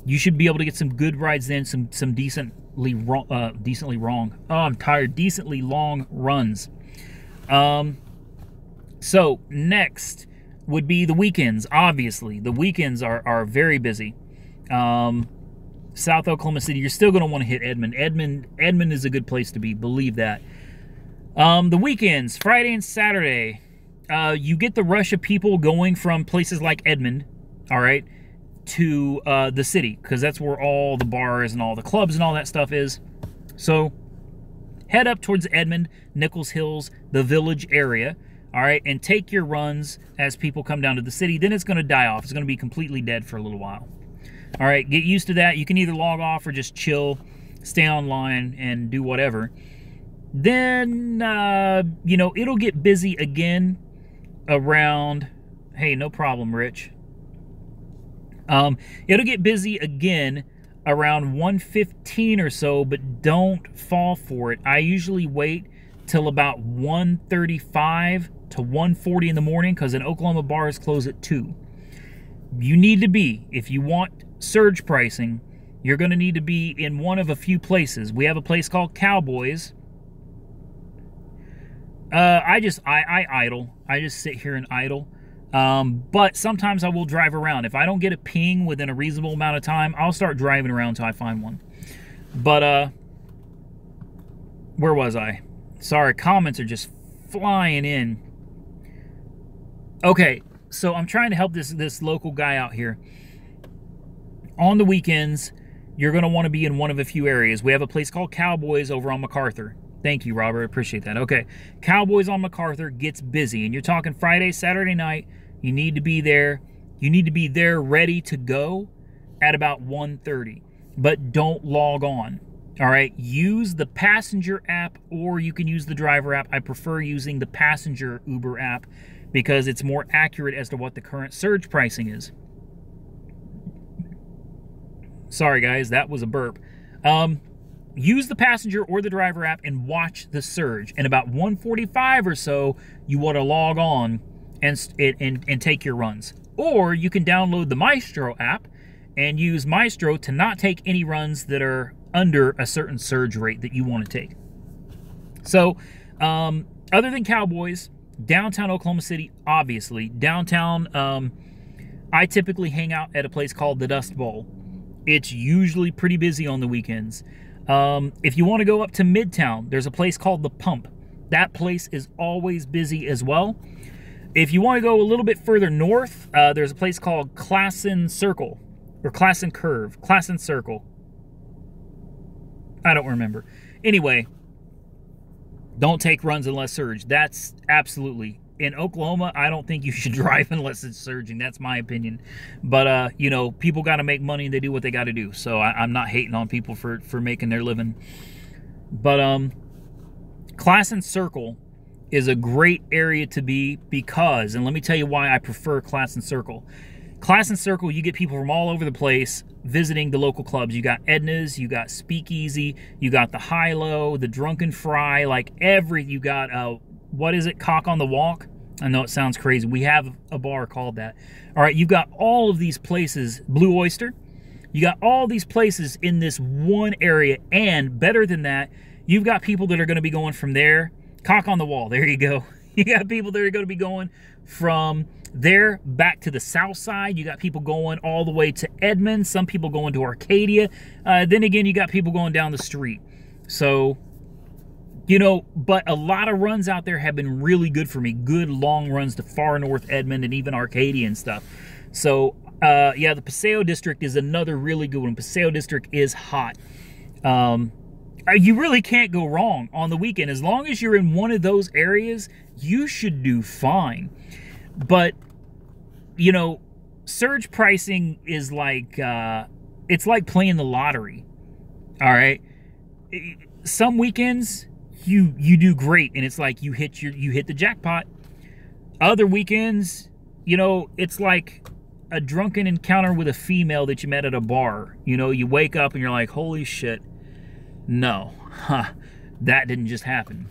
You should be able to get some good rides then, some decently long runs. So next would be the weekends. Obviously, the weekends are very busy. South Oklahoma City, you're still going to want to hit Edmond. Edmond is a good place to be, believe that. The weekends, Friday and Saturday, you get the rush of people going from places like Edmond, all right, to the city, because that's where all the bars and all the clubs and all that stuff is. So head up towards Edmond, Nichols Hills, the Village area, all right, and take your runs as people come down to the city. Then it's going to die off. It's going to be completely dead for a little while. All right, get used to that. You can either log off or just chill, stay online, and do whatever. Then, you know, it'll get busy again around... Hey, no problem, Rich. It'll get busy again around 1:15 or so, but don't fall for it. I usually wait till about 1:35 to 1:40 in the morning because in Oklahoma bars close at 2. You need to be, if you want surge pricing, you're going to need to be in one of a few places. We have a place called Cowboys. I idle. I just sit here and idle. But sometimes I will drive around. If I don't get a ping within a reasonable amount of time, I'll start driving around until I find one. But, where was I? Sorry, comments are just flying in. Okay, so I'm trying to help this local guy out here. On the weekends, you're going to want to be in one of a few areas. We have a place called Cowboys over on MacArthur. Thank you, Robert. I appreciate that. Okay, Cowboys on MacArthur gets busy, and you're talking Friday, Saturday night. You need to be there. You need to be there ready to go at about 1:30, but don't log on. All right, use the passenger app, or you can use the driver app. I prefer using the passenger Uber app because it's more accurate as to what the current surge pricing is. Sorry, guys, that was a burp. Use the passenger or the driver app and watch the surge. And about 1:45 or so, you want to log on and take your runs. Or you can download the Maestro app and use Maestro to not take any runs that are under a certain surge rate that you want to take. So, other than Cowboys, downtown Oklahoma City, obviously. Downtown, I typically hang out at a place called the Dust Bowl. It's usually pretty busy on the weekends. If you want to go up to Midtown, there's a place called the Pump. That place is always busy as well. If you want to go a little bit further north, there's a place called Classen Circle, or Classen Curve, Classen Circle. I don't remember. Anyway, don't take runs unless surge. That's absolutely... In Oklahoma, I don't think you should drive unless it's surging. That's my opinion. But, you know, people got to make money and they do what they got to do. So I'm not hating on people for making their living. But Classen Circle is a great area to be because, and let me tell you why I prefer Classen Circle. Classen Circle, you get people from all over the place visiting the local clubs. You got Edna's, you got Speakeasy, you got the High-Low, the Drunken Fry, you got... what is it? Cock on the Walk? I know it sounds crazy. We have a bar called that. All right, you've got all of these places. Blue Oyster. You got all these places in this one area. And better than that, you've got people that are going to be going from there. Cock on the Wall. There you go. You got people that are going to be going from there back to the south side. You got people going all the way to Edmond. Some people going to Arcadia. Then again, you got people going down the street. So... you know, but a lot of runs out there have been really good for me. Good long runs to far north Edmond and even Arcadia and stuff. So, yeah, the Paseo District is another really good one. Paseo District is hot. You really can't go wrong on the weekend. As long as you're in one of those areas, you should do fine. But, you know, surge pricing is like, it's like playing the lottery. All right. Some weekends you do great, and it's like you hit the jackpot. Other weekends, you know, it's like a drunken encounter with a female that you met at a bar. You know, you wake up and you're like, holy shit, no, that didn't just happen.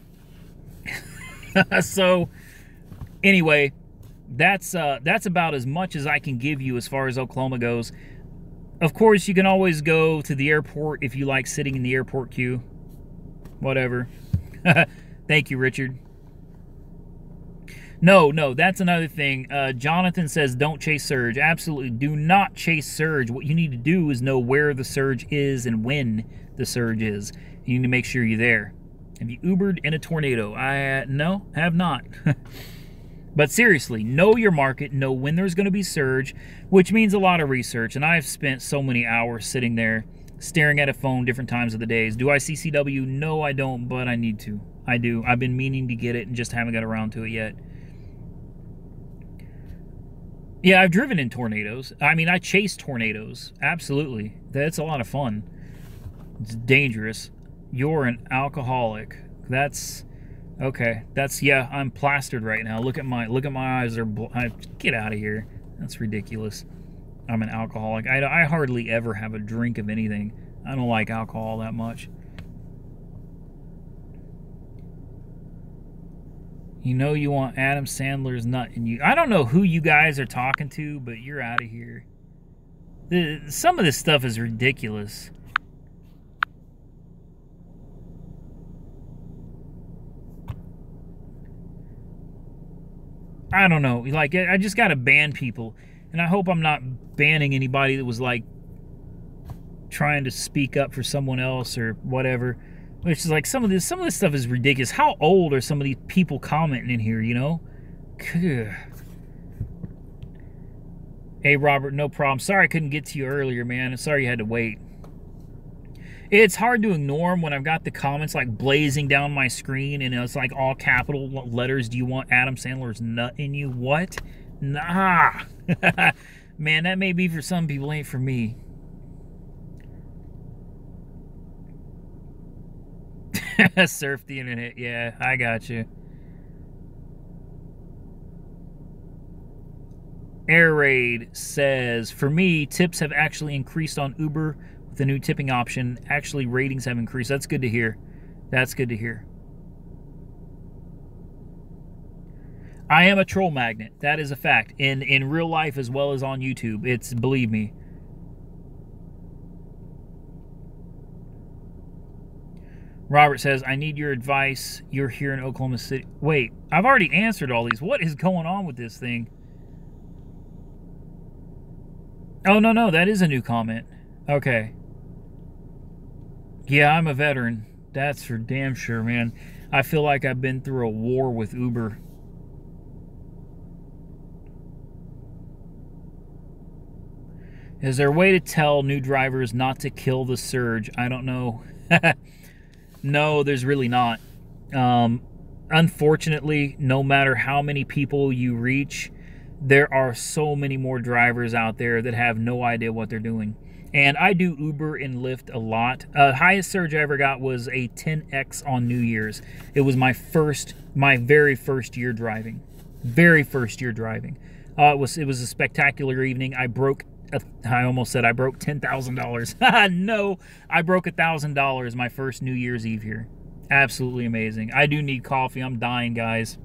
So anyway, that's about as much as I can give you as far as Oklahoma goes. Of course, you can always go to the airport if you like sitting in the airport queue. Whatever. Thank you, Richard. No, that's another thing. Jonathan says don't chase surge. Absolutely, do not chase surge. What you need to do is know where the surge is and when the surge is. You need to make sure you're there. Have you Ubered in a tornado? No, have not. But seriously, know your market, know when there's going to be surge, which means a lot of research. And I've spent so many hours sitting there staring at a phone different times of the days. Do I CCW? No, I don't, but I need to. I do. I've been meaning to get it and just haven't got around to it yet. Yeah, I've driven in tornadoes. I mean, I chase tornadoes. Absolutely. That's a lot of fun. It's dangerous. You're an alcoholic. That's... okay, yeah, I'm plastered right now. Look at my eyes. Get out of here. That's ridiculous. I'm an alcoholic. I hardly ever have a drink of anything. I don't like alcohol that much. You know you want Adam Sandler's nut in you. I don't know who you guys are talking to, but you're out of here. Some of this stuff is ridiculous. I don't know. Like, I just got to ban people. And I hope I'm not banning anybody that was, like, trying to speak up for someone else or whatever. Which is like, some of this stuff is ridiculous. How old are some of these people commenting in here, you know? Hey, Robert, no problem. Sorry I couldn't get to you earlier, man. I'm sorry you had to wait. It's hard to ignore them when I've got the comments like blazing down my screen and it's like all capital letters. Do you want Adam Sandler's nut in you? What? Nah. Man, that may be for some people, ain't for me. Surf the internet. Yeah, I got you. Air Raid says, for me, tips have actually increased on Uber with the new tipping option. Actually, ratings have increased. That's good to hear. That's good to hear. I am a troll magnet. That is a fact. In real life as well as on YouTube. It's, believe me. Robert says, I need your advice. You're here in Oklahoma City. Wait, I've already answered all these. What is going on with this thing? Oh, no, that is a new comment. Okay. Yeah, I'm a veteran. That's for damn sure, man. I feel like I've been through a war with Uber. Is there a way to tell new drivers not to kill the surge? I don't know. No, there's really not. Unfortunately, no matter how many people you reach, there are so many more drivers out there that have no idea what they're doing. And I do Uber and Lyft a lot. Highest surge I ever got was a 10X on New Year's. It was my very first year driving. Very first year driving. It was a spectacular evening. I almost said I broke $10,000. No, I broke $1,000 my first New Year's Eve here. Absolutely amazing. I do need coffee. I'm dying, guys.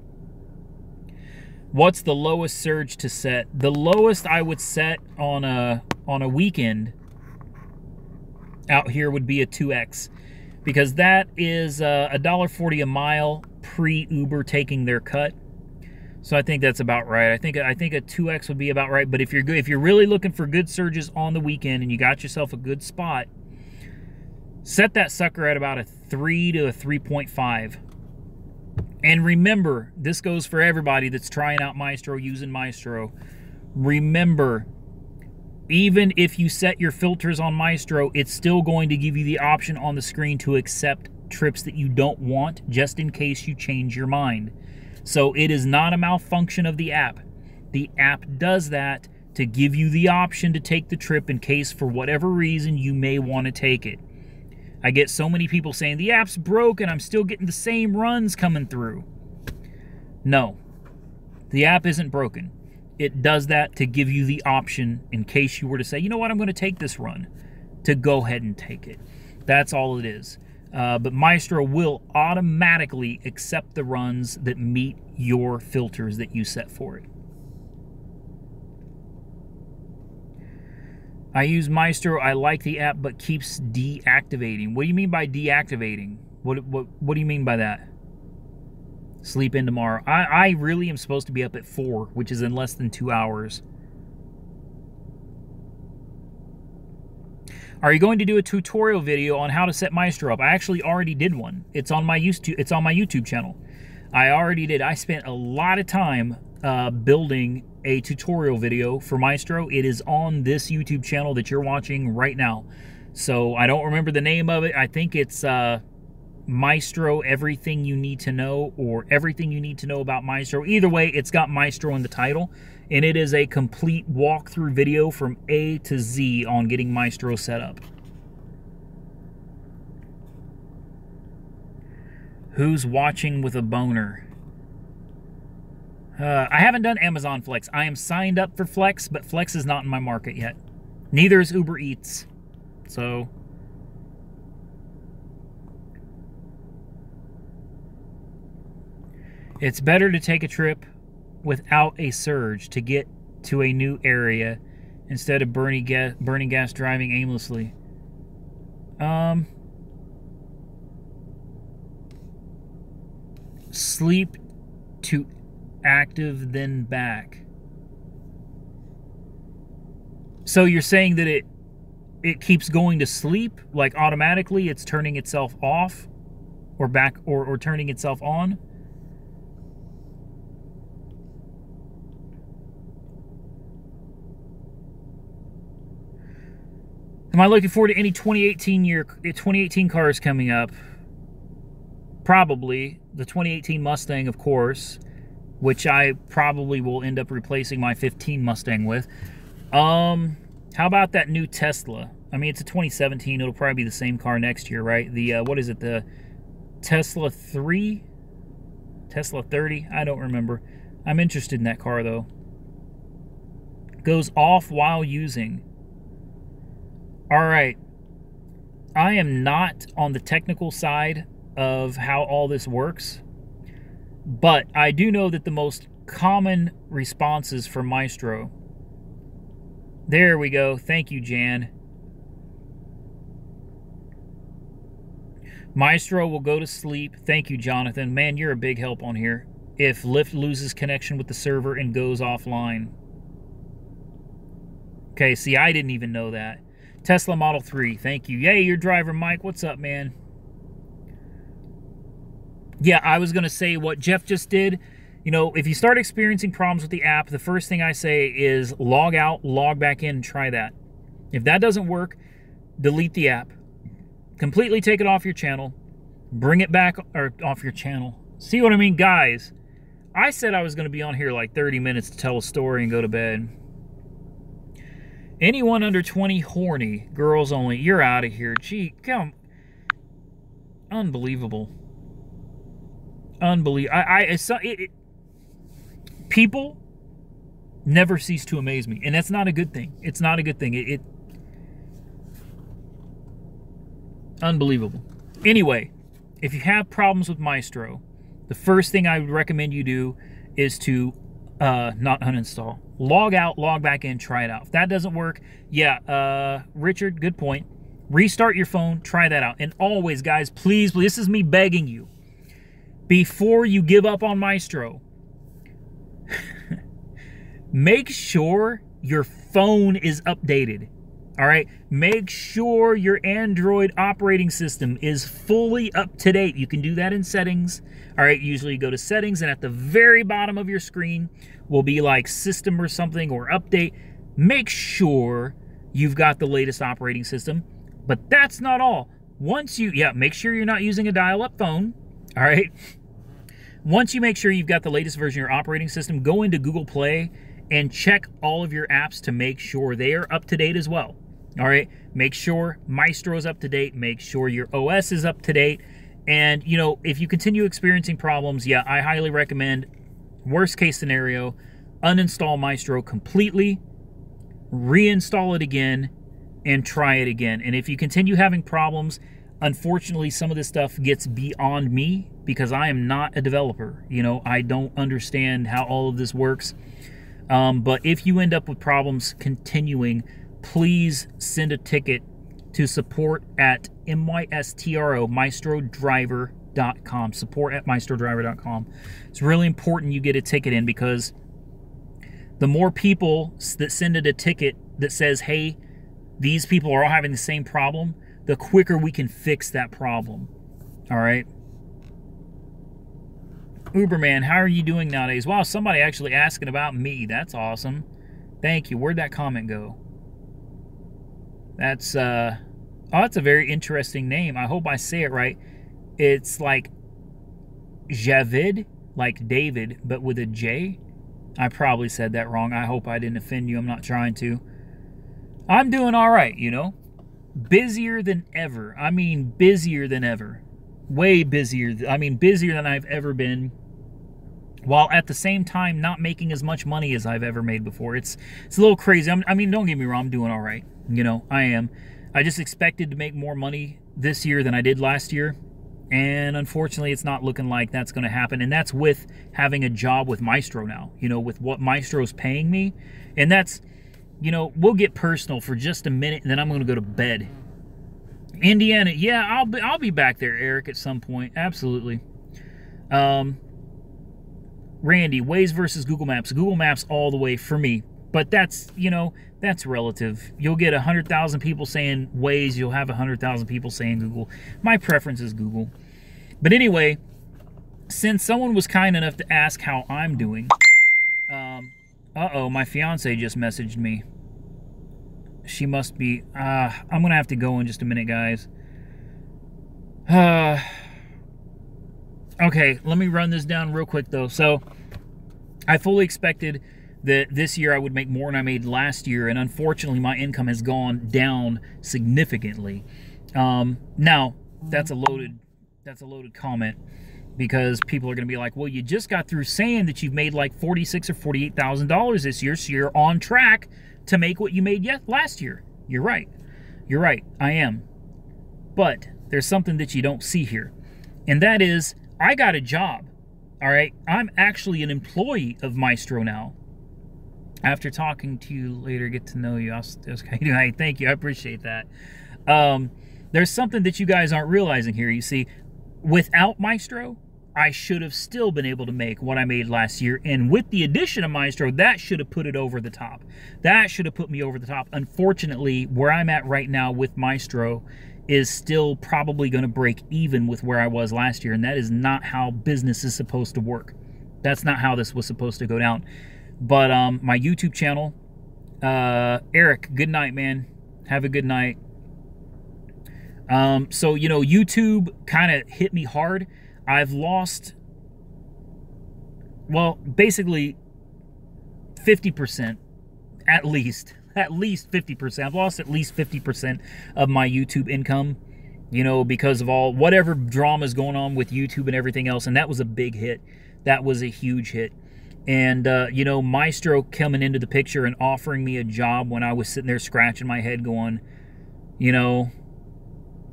What's the lowest surge to set? The lowest I would set on a weekend out here would be a 2X, because that is $1.40 a mile pre-Uber taking their cut. So I think that's about right. I think a 2X would be about right. But if you're really looking for good surges on the weekend and you got yourself a good spot, set that sucker at about a 3 to a 3.5. And remember, this goes for everybody that's trying out Maestro, using Maestro. Remember, Even if you set your filters on Maestro, it's still going to give you the option on the screen to accept trips that you don't want, just in case you change your mind. So it is not a malfunction of the app. The app does that to give you the option to take the trip in case for whatever reason you may want to take it. I get so many people saying, the app's broken, I'm still getting the same runs coming through. No, the app isn't broken. It does that to give you the option in case you were to say, you know what, I'm going to take this run, to go ahead and take it. That's all it is. But Maestro will automatically accept the runs that meet your filters that you set for it. I use Maestro. I like the app, but keeps deactivating. What do you mean by deactivating? What do you mean by that? Sleep in tomorrow. I really am supposed to be up at 4, which is in less than 2 hours. Are you going to do a tutorial video on how to set Maestro up? I actually already did one. It's on my YouTube channel. I already did. I spent a lot of time building a tutorial video for Maestro. It is on this YouTube channel that you're watching right now. So I don't remember the name of it. I think it's Maestro Everything You Need to Know, or Everything You Need to Know About Maestro. Either way, it's got Maestro in the title, and it is a complete walkthrough video from A to Z on getting Maestro set up. Who's watching with a boner? I haven't done Amazon Flex. I am signed up for Flex, but Flex is not in my market yet. Neither is Uber Eats. So it's better to take a trip without a surge to get to a new area instead of burning gas driving aimlessly. Sleep to active, then back. So you're saying that it keeps going to sleep, like automatically it's turning itself off or back, or turning itself on? Am I looking forward to any 2018 cars coming up? Probably. The 2018 Mustang, of course, which I probably will end up replacing my 15 Mustang with. How about that new Tesla? I mean, it's a 2017. It'll probably be the same car next year, right? The, what is it? The Tesla 3? Tesla 30? I don't remember. I'm interested in that car, though. Goes off while using. All right, I am not on the technical side of how all this works, but I do know that the most common responses for Maestro. There we go. Thank you, Jan. Maestro will go to sleep. Thank you, Jonathan. Man, you're a big help on here. If Lyft loses connection with the server and goes offline. Okay, see, I didn't even know that. Tesla Model 3, thank you. Yay, your driver, Mike. What's up, man? Yeah, I was going to say what Jeff just did. You know, if you start experiencing problems with the app, the first thing I say is log out, log back in, and try that. If that doesn't work, delete the app. Completely take it off your channel. Bring it back, or off your channel. See what I mean? Guys, I said I was going to be on here like 30 minutes to tell a story and go to bed. Anyone under 20 horny, girls only. You're out of here. Gee, come. Unbelievable. Unbelievable. People never cease to amaze me, and that's not a good thing. It's not a good thing. Unbelievable. Anyway, if you have problems with Maestro, the first thing I would recommend you do is to not uninstall. Log out, log back in, try it out. If that doesn't work, yeah, Richard, good point. Restart your phone, try that out. And always, guys, please, this is me begging you, before you give up on Maestro, make sure your phone is updated. All right, make sure your Android operating system is fully up to date. You can do that in settings. All right, usually you go to settings, and at the very bottom of your screen will be like system or something, or update. make sure you've got the latest operating system. But that's not all. Once you, make sure you're not using a dial-up phone, all right? Once you make sure you've got the latest version of your operating system, go into Google Play and check all of your apps to make sure they are up to date as well. All right, make sure Maestro is up to date, make sure your OS is up to date. And, you know, if you continue experiencing problems, yeah, I highly recommend, worst case scenario, uninstall Maestro completely, reinstall it again, and try it again. And if you continue having problems, unfortunately, some of this stuff gets beyond me because I am not a developer. You know, I don't understand how all of this works. But if you end up with problems continuing, please send a ticket to support at maestrodriver.com. Support at maestrodriver.com. It's really important you get a ticket in, because the more people that send it a ticket that says, hey, these people are all having the same problem, the quicker we can fix that problem. All right? Uberman, how are you doing nowadays? Wow, somebody actually asking about me. That's awesome. Thank you. Where'd that comment go? That's that's a very interesting name. I hope I say it right. It's like Javid, like David, but with a J. I probably said that wrong. I hope I didn't offend you. I'm not trying to. I'm doing all right, you know. Busier than ever. I mean, busier than ever. Way busier. I mean, busier than I've ever been, while at the same time not making as much money as I've ever made before. It's a little crazy. I mean, don't get me wrong. I'm doing all right. You know, I am. I just expected to make more money this year than I did last year. And unfortunately, it's not looking like that's going to happen. And that's with having a job with Maestro now, you know, with what Maestro's paying me. And that's, you know, we'll get personal for just a minute, and then I'm going to go to bed. Indiana, yeah, I'll be back there, Eric, at some point. Absolutely. Randy, Waze versus Google Maps. Google Maps all the way for me. But that's, you know, that's relative. You'll get 100,000 people saying Waze. You'll have 100,000 people saying Google. My preference is Google. But anyway, since someone was kind enough to ask how I'm doing, uh-oh, my fiance just messaged me. She must be, I'm going to have to go in just a minute, guys. Okay, let me run this down real quick, though. So, I fully expected that this year I would make more than I made last year, and unfortunately, my income has gone down significantly. Now, that's a loaded comment, because people are going to be like, well, you just got through saying that you've made like $46,000 or $48,000 this year, so you're on track to make what you made last year. You're right. You're right. I am. But there's something that you don't see here, and that is I got a job. All right? I'm actually an employee of Maestro now. After talking to you later, get to know you. Hey, thank you. I appreciate that. There's something that you guys aren't realizing here. You see, without Maestro, I should have still been able to make what I made last year. And with the addition of Maestro, that should have put it over the top. That should have put me over the top. Unfortunately, where I'm at right now with Maestro is still probably going to break even with where I was last year. And that is not how business is supposed to work. That's not how this was supposed to go down. But my YouTube channel, Eric, good night, man. Have a good night. So, you know, YouTube kind of hit me hard. I've lost, well, basically 50%, at least 50%. I've lost at least 50% of my YouTube income, you know, because of all, whatever drama is going on with YouTube and everything else. And that was a big hit. That was a huge hit. And, you know, Maestro coming into the picture and offering me a job when I was sitting there scratching my head going, you know,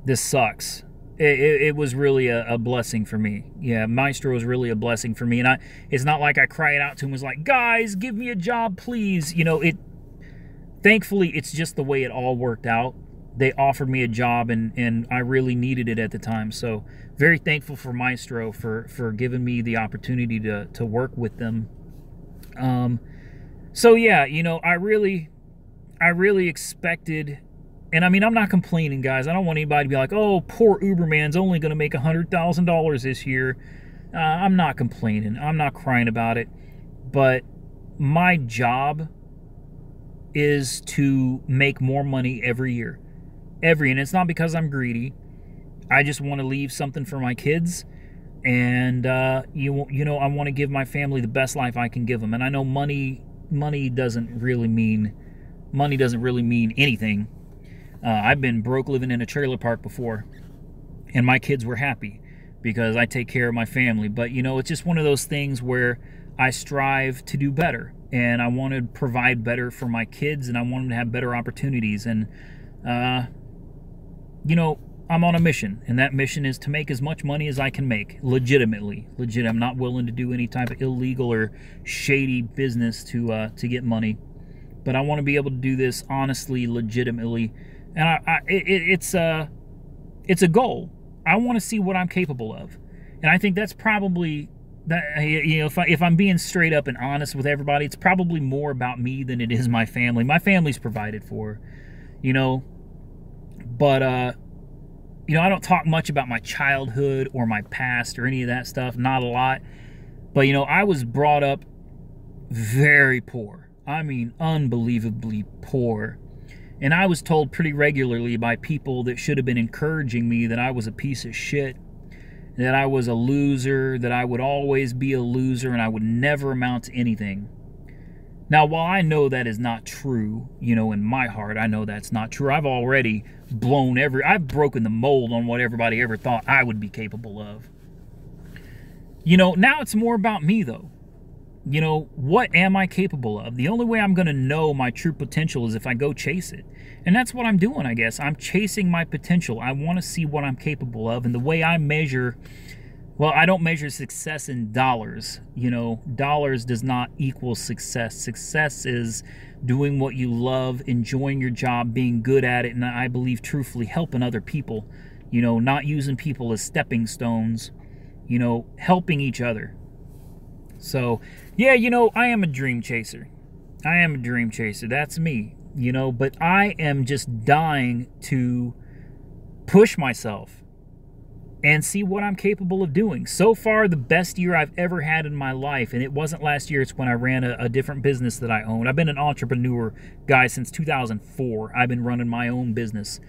this sucks. It was really a blessing for me. Yeah, Maestro was really a blessing for me. And it's not like I cried out to him and was like, guys, give me a job, please. You know, thankfully, it's just the way it all worked out. They offered me a job, and I really needed it at the time. So very thankful for Maestro for giving me the opportunity to work with them. So yeah, you know, I really expected, and I mean, I'm not complaining, guys. I don't want anybody to be like, oh, poor Uberman's only going to make $100,000 this year. I'm not complaining. I'm not crying about it. But my job is to make more money every year. And it's not because I'm greedy. I just want to leave something for my kids. And, you know, I want to give my family the best life I can give them. And I know money doesn't really mean anything. I've been broke living in a trailer park before, and my kids were happy because I take care of my family. But, you know, it's just one of those things where I strive to do better, and I want to provide better for my kids, and I want them to have better opportunities. And, you know, I'm on a mission, and that mission is to make as much money as I can make, legitimately. I'm not willing to do any type of illegal or shady business to get money, but I want to be able to do this honestly, legitimately, and it's a goal. I want to see what I'm capable of, and I think that's probably that. You know, if I'm being straight up and honest with everybody, it's probably more about me than it is my family. My family's provided for, you know, but you know, I don't talk much about my childhood or my past or any of that stuff, not a lot. But, you know, I was brought up very poor. I mean, unbelievably poor. And I was told pretty regularly by people that should have been encouraging me that I was a piece of shit, that I was a loser, that I would always be a loser, and I would never amount to anything. Now, while I know that is not true, you know, in my heart, I know that's not true. I've already I've broken the mold on what everybody ever thought I would be capable of. You know, now it's more about me, though. You know, what am I capable of? The only way I'm going to know my true potential is if I go chase it. And that's what I'm doing, I guess. I'm chasing my potential. I want to see what I'm capable of. And the way I measure, well, I don't measure success in dollars. You know, dollars does not equal success. Success is doing what you love, enjoying your job, being good at it, and I believe truthfully helping other people. You know, not using people as stepping stones. You know, helping each other. So, yeah, you know, I am a dream chaser. I am a dream chaser. That's me, you know, but I am just dying to push myself and see what I'm capable of doing. So far, the best year I've ever had in my life, and it wasn't last year, it's when I ran a different business that I owned. I've been an entrepreneur, guy, since 2004. I've been running my own business.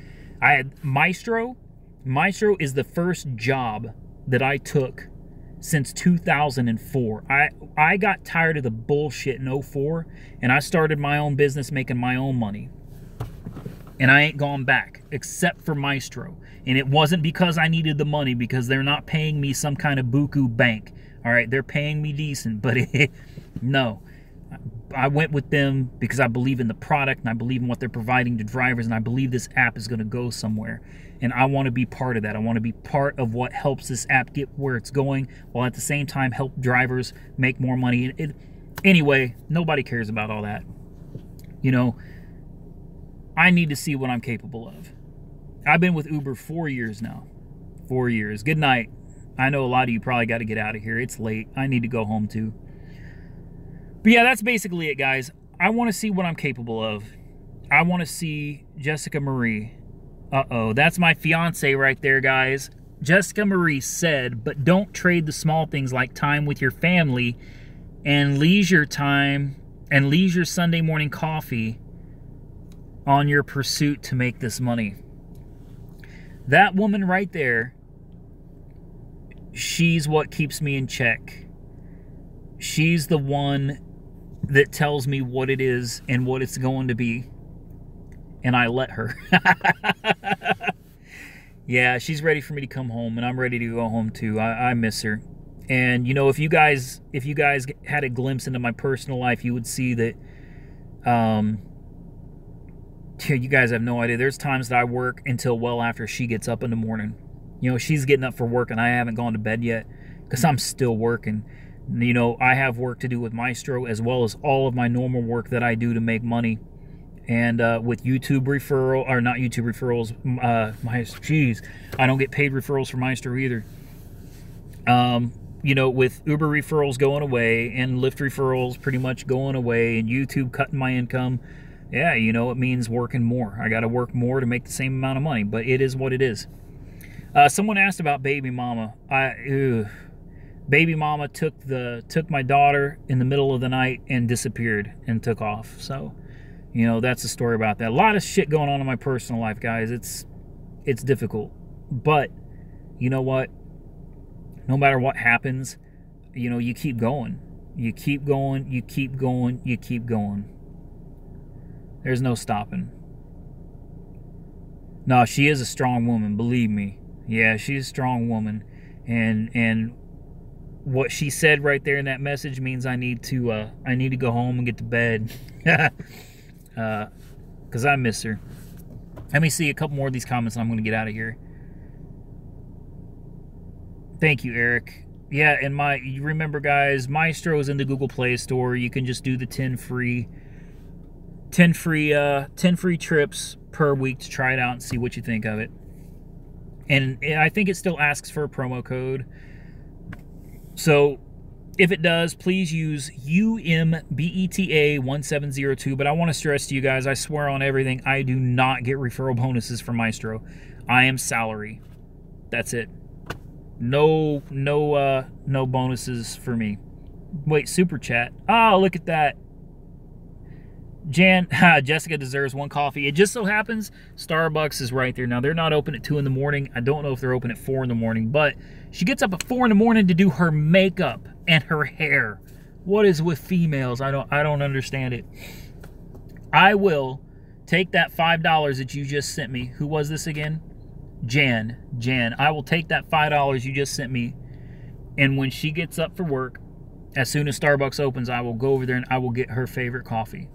I had Maestro. Maestro is the first job that I took since 2004. I got tired of the bullshit in 04, and I started my own business making my own money. And I ain't gone back, except for Maestro. And it wasn't because I needed the money, because they're not paying me some kind of buku bank. All right, they're paying me decent, but no. I went with them because I believe in the product, and I believe in what they're providing to drivers, and I believe this app is going to go somewhere. And I want to be part of that. I want to be part of what helps this app get where it's going, while at the same time help drivers make more money. Anyway, nobody cares about all that. You know, I need to see what I'm capable of. I've been with Uber 4 years now. 4 years. Good night. I know a lot of you probably got to get out of here. It's late. I need to go home too. But yeah, that's basically it, guys. I want to see what I'm capable of. I want to see Jessica Marie. Uh-oh, that's my fiance right there, guys. Jessica Marie said, but don't trade the small things like time with your family and leisure time and leisure Sunday morning coffee on your pursuit to make this money. That woman right there, she's what keeps me in check. She's the one that tells me what it is and what it's going to be. And I let her. Yeah, she's ready for me to come home, and I'm ready to go home too. I miss her. And you know, if you guys had a glimpse into my personal life, you would see that you guys have no idea. There's times that I work until well after she gets up in the morning. You know, she's getting up for work and I haven't gone to bed yet because I'm still working. You know, I have work to do with Maestro as well as all of my normal work that I do to make money. And with YouTube referral, or not YouTube referrals, I don't get paid referrals for Maestro either. You know, with Uber referrals going away and Lyft referrals pretty much going away and YouTube cutting my income, yeah, you know, it means working more. I got to work more to make the same amount of money, but it is what it is. Someone asked about baby mama. Baby mama took my daughter in the middle of the night and disappeared and took off. So, You know, that's the story about that. A lot of shit going on in my personal life, guys. It's difficult. But you know what? No matter what happens, you know, you keep going. You keep going, you keep going, you keep going. There's no stopping. No, she is a strong woman, believe me. Yeah, she's a strong woman. And what she said right there in that message means I need to go home and get to bed. Because I miss her. Let me see a couple more of these comments and I'm going to get out of here. Thank you, Eric. Yeah, and you remember, guys, Maestro is in the Google Play Store. You can just do the 10 free trips per week to try it out and see what you think of it. And I think it still asks for a promo code. So if it does, please use UMBETA1702. But I want to stress to you guys, I swear on everything, I do not get referral bonuses from Maestro. I am salary. That's it. No bonuses for me. Wait, super chat. Oh, look at that. Jessica deserves one coffee. It just so happens Starbucks is right there. Now, they're not open at 2 in the morning. I don't know if they're open at 4 in the morning, but she gets up at 4 in the morning to do her makeup and her hair. What is with females? I don't understand it. I will take that $5 that you just sent me. Who was this again? Jan, I will take that $5 you just sent me, and when she gets up for work, as soon as Starbucks opens, I will go over there and I will get her favorite coffee.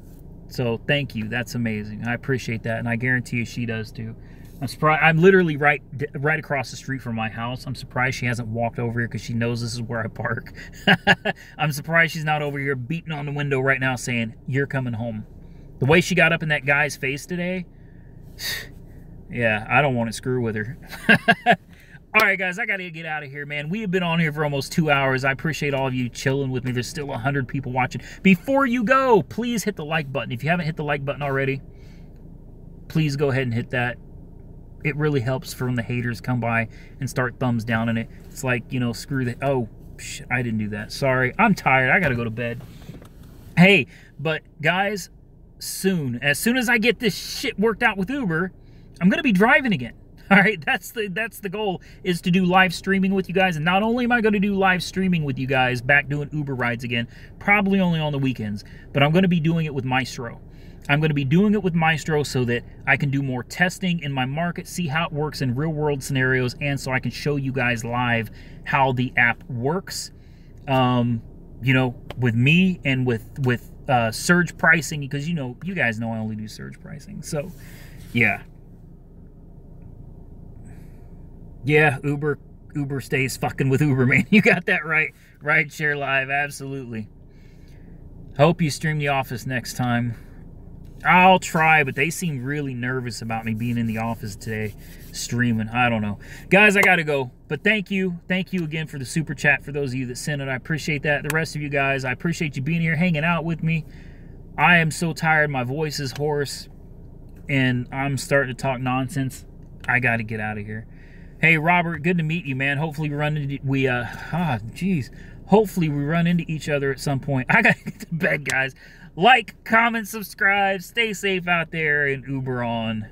So thank you. That's amazing. I appreciate that, and I guarantee you she does too. I'm surprised. I'm literally right across the street from my house. I'm surprised she hasn't walked over here because she knows this is where I park. I'm surprised she's not over here beating on the window right now saying, "You're coming home." The way she got up in that guy's face today. Yeah, I don't want to screw with her. All right, guys, I got to get out of here, man. We have been on here for almost 2 hours. I appreciate all of you chilling with me. There's still 100 people watching. Before you go, please hit the like button. If you haven't hit the like button already, please go ahead and hit that. It really helps for when the haters come by and start thumbs down in it. It's like, you know, screw the... Oh, I didn't do that. Sorry. I'm tired. I got to go to bed. Hey, but guys, as soon as I get this shit worked out with Uber, I'm going to be driving again. All right, that's the goal, is to do live streaming with you guys. And not only am I going to do live streaming with you guys, back doing Uber rides again, probably only on the weekends, but I'm going to be doing it with Maestro. I'm going to be doing it with Maestro so that I can do more testing in my market, see how it works in real world scenarios, and so I can show you guys live how the app works, you know, with me and with surge pricing, because you guys know I only do surge pricing. So yeah. Yeah, Uber stays fucking with Uber, man. You got that right. Rideshare Live, absolutely. Hope you stream The Office next time. I'll try, but they seem really nervous about me being in the office today, streaming. I don't know. Guys, I gotta go. But thank you. Thank you again for the super chat for those of you that sent it. I appreciate that. The rest of you guys, I appreciate you being here, hanging out with me. I am so tired. My voice is hoarse, and I'm starting to talk nonsense. I gotta get out of here. Hey, Robert, good to meet you, man. Hopefully hopefully we run into each other at some point. I gotta get to bed, guys. Like, comment, subscribe, stay safe out there, and Uber on.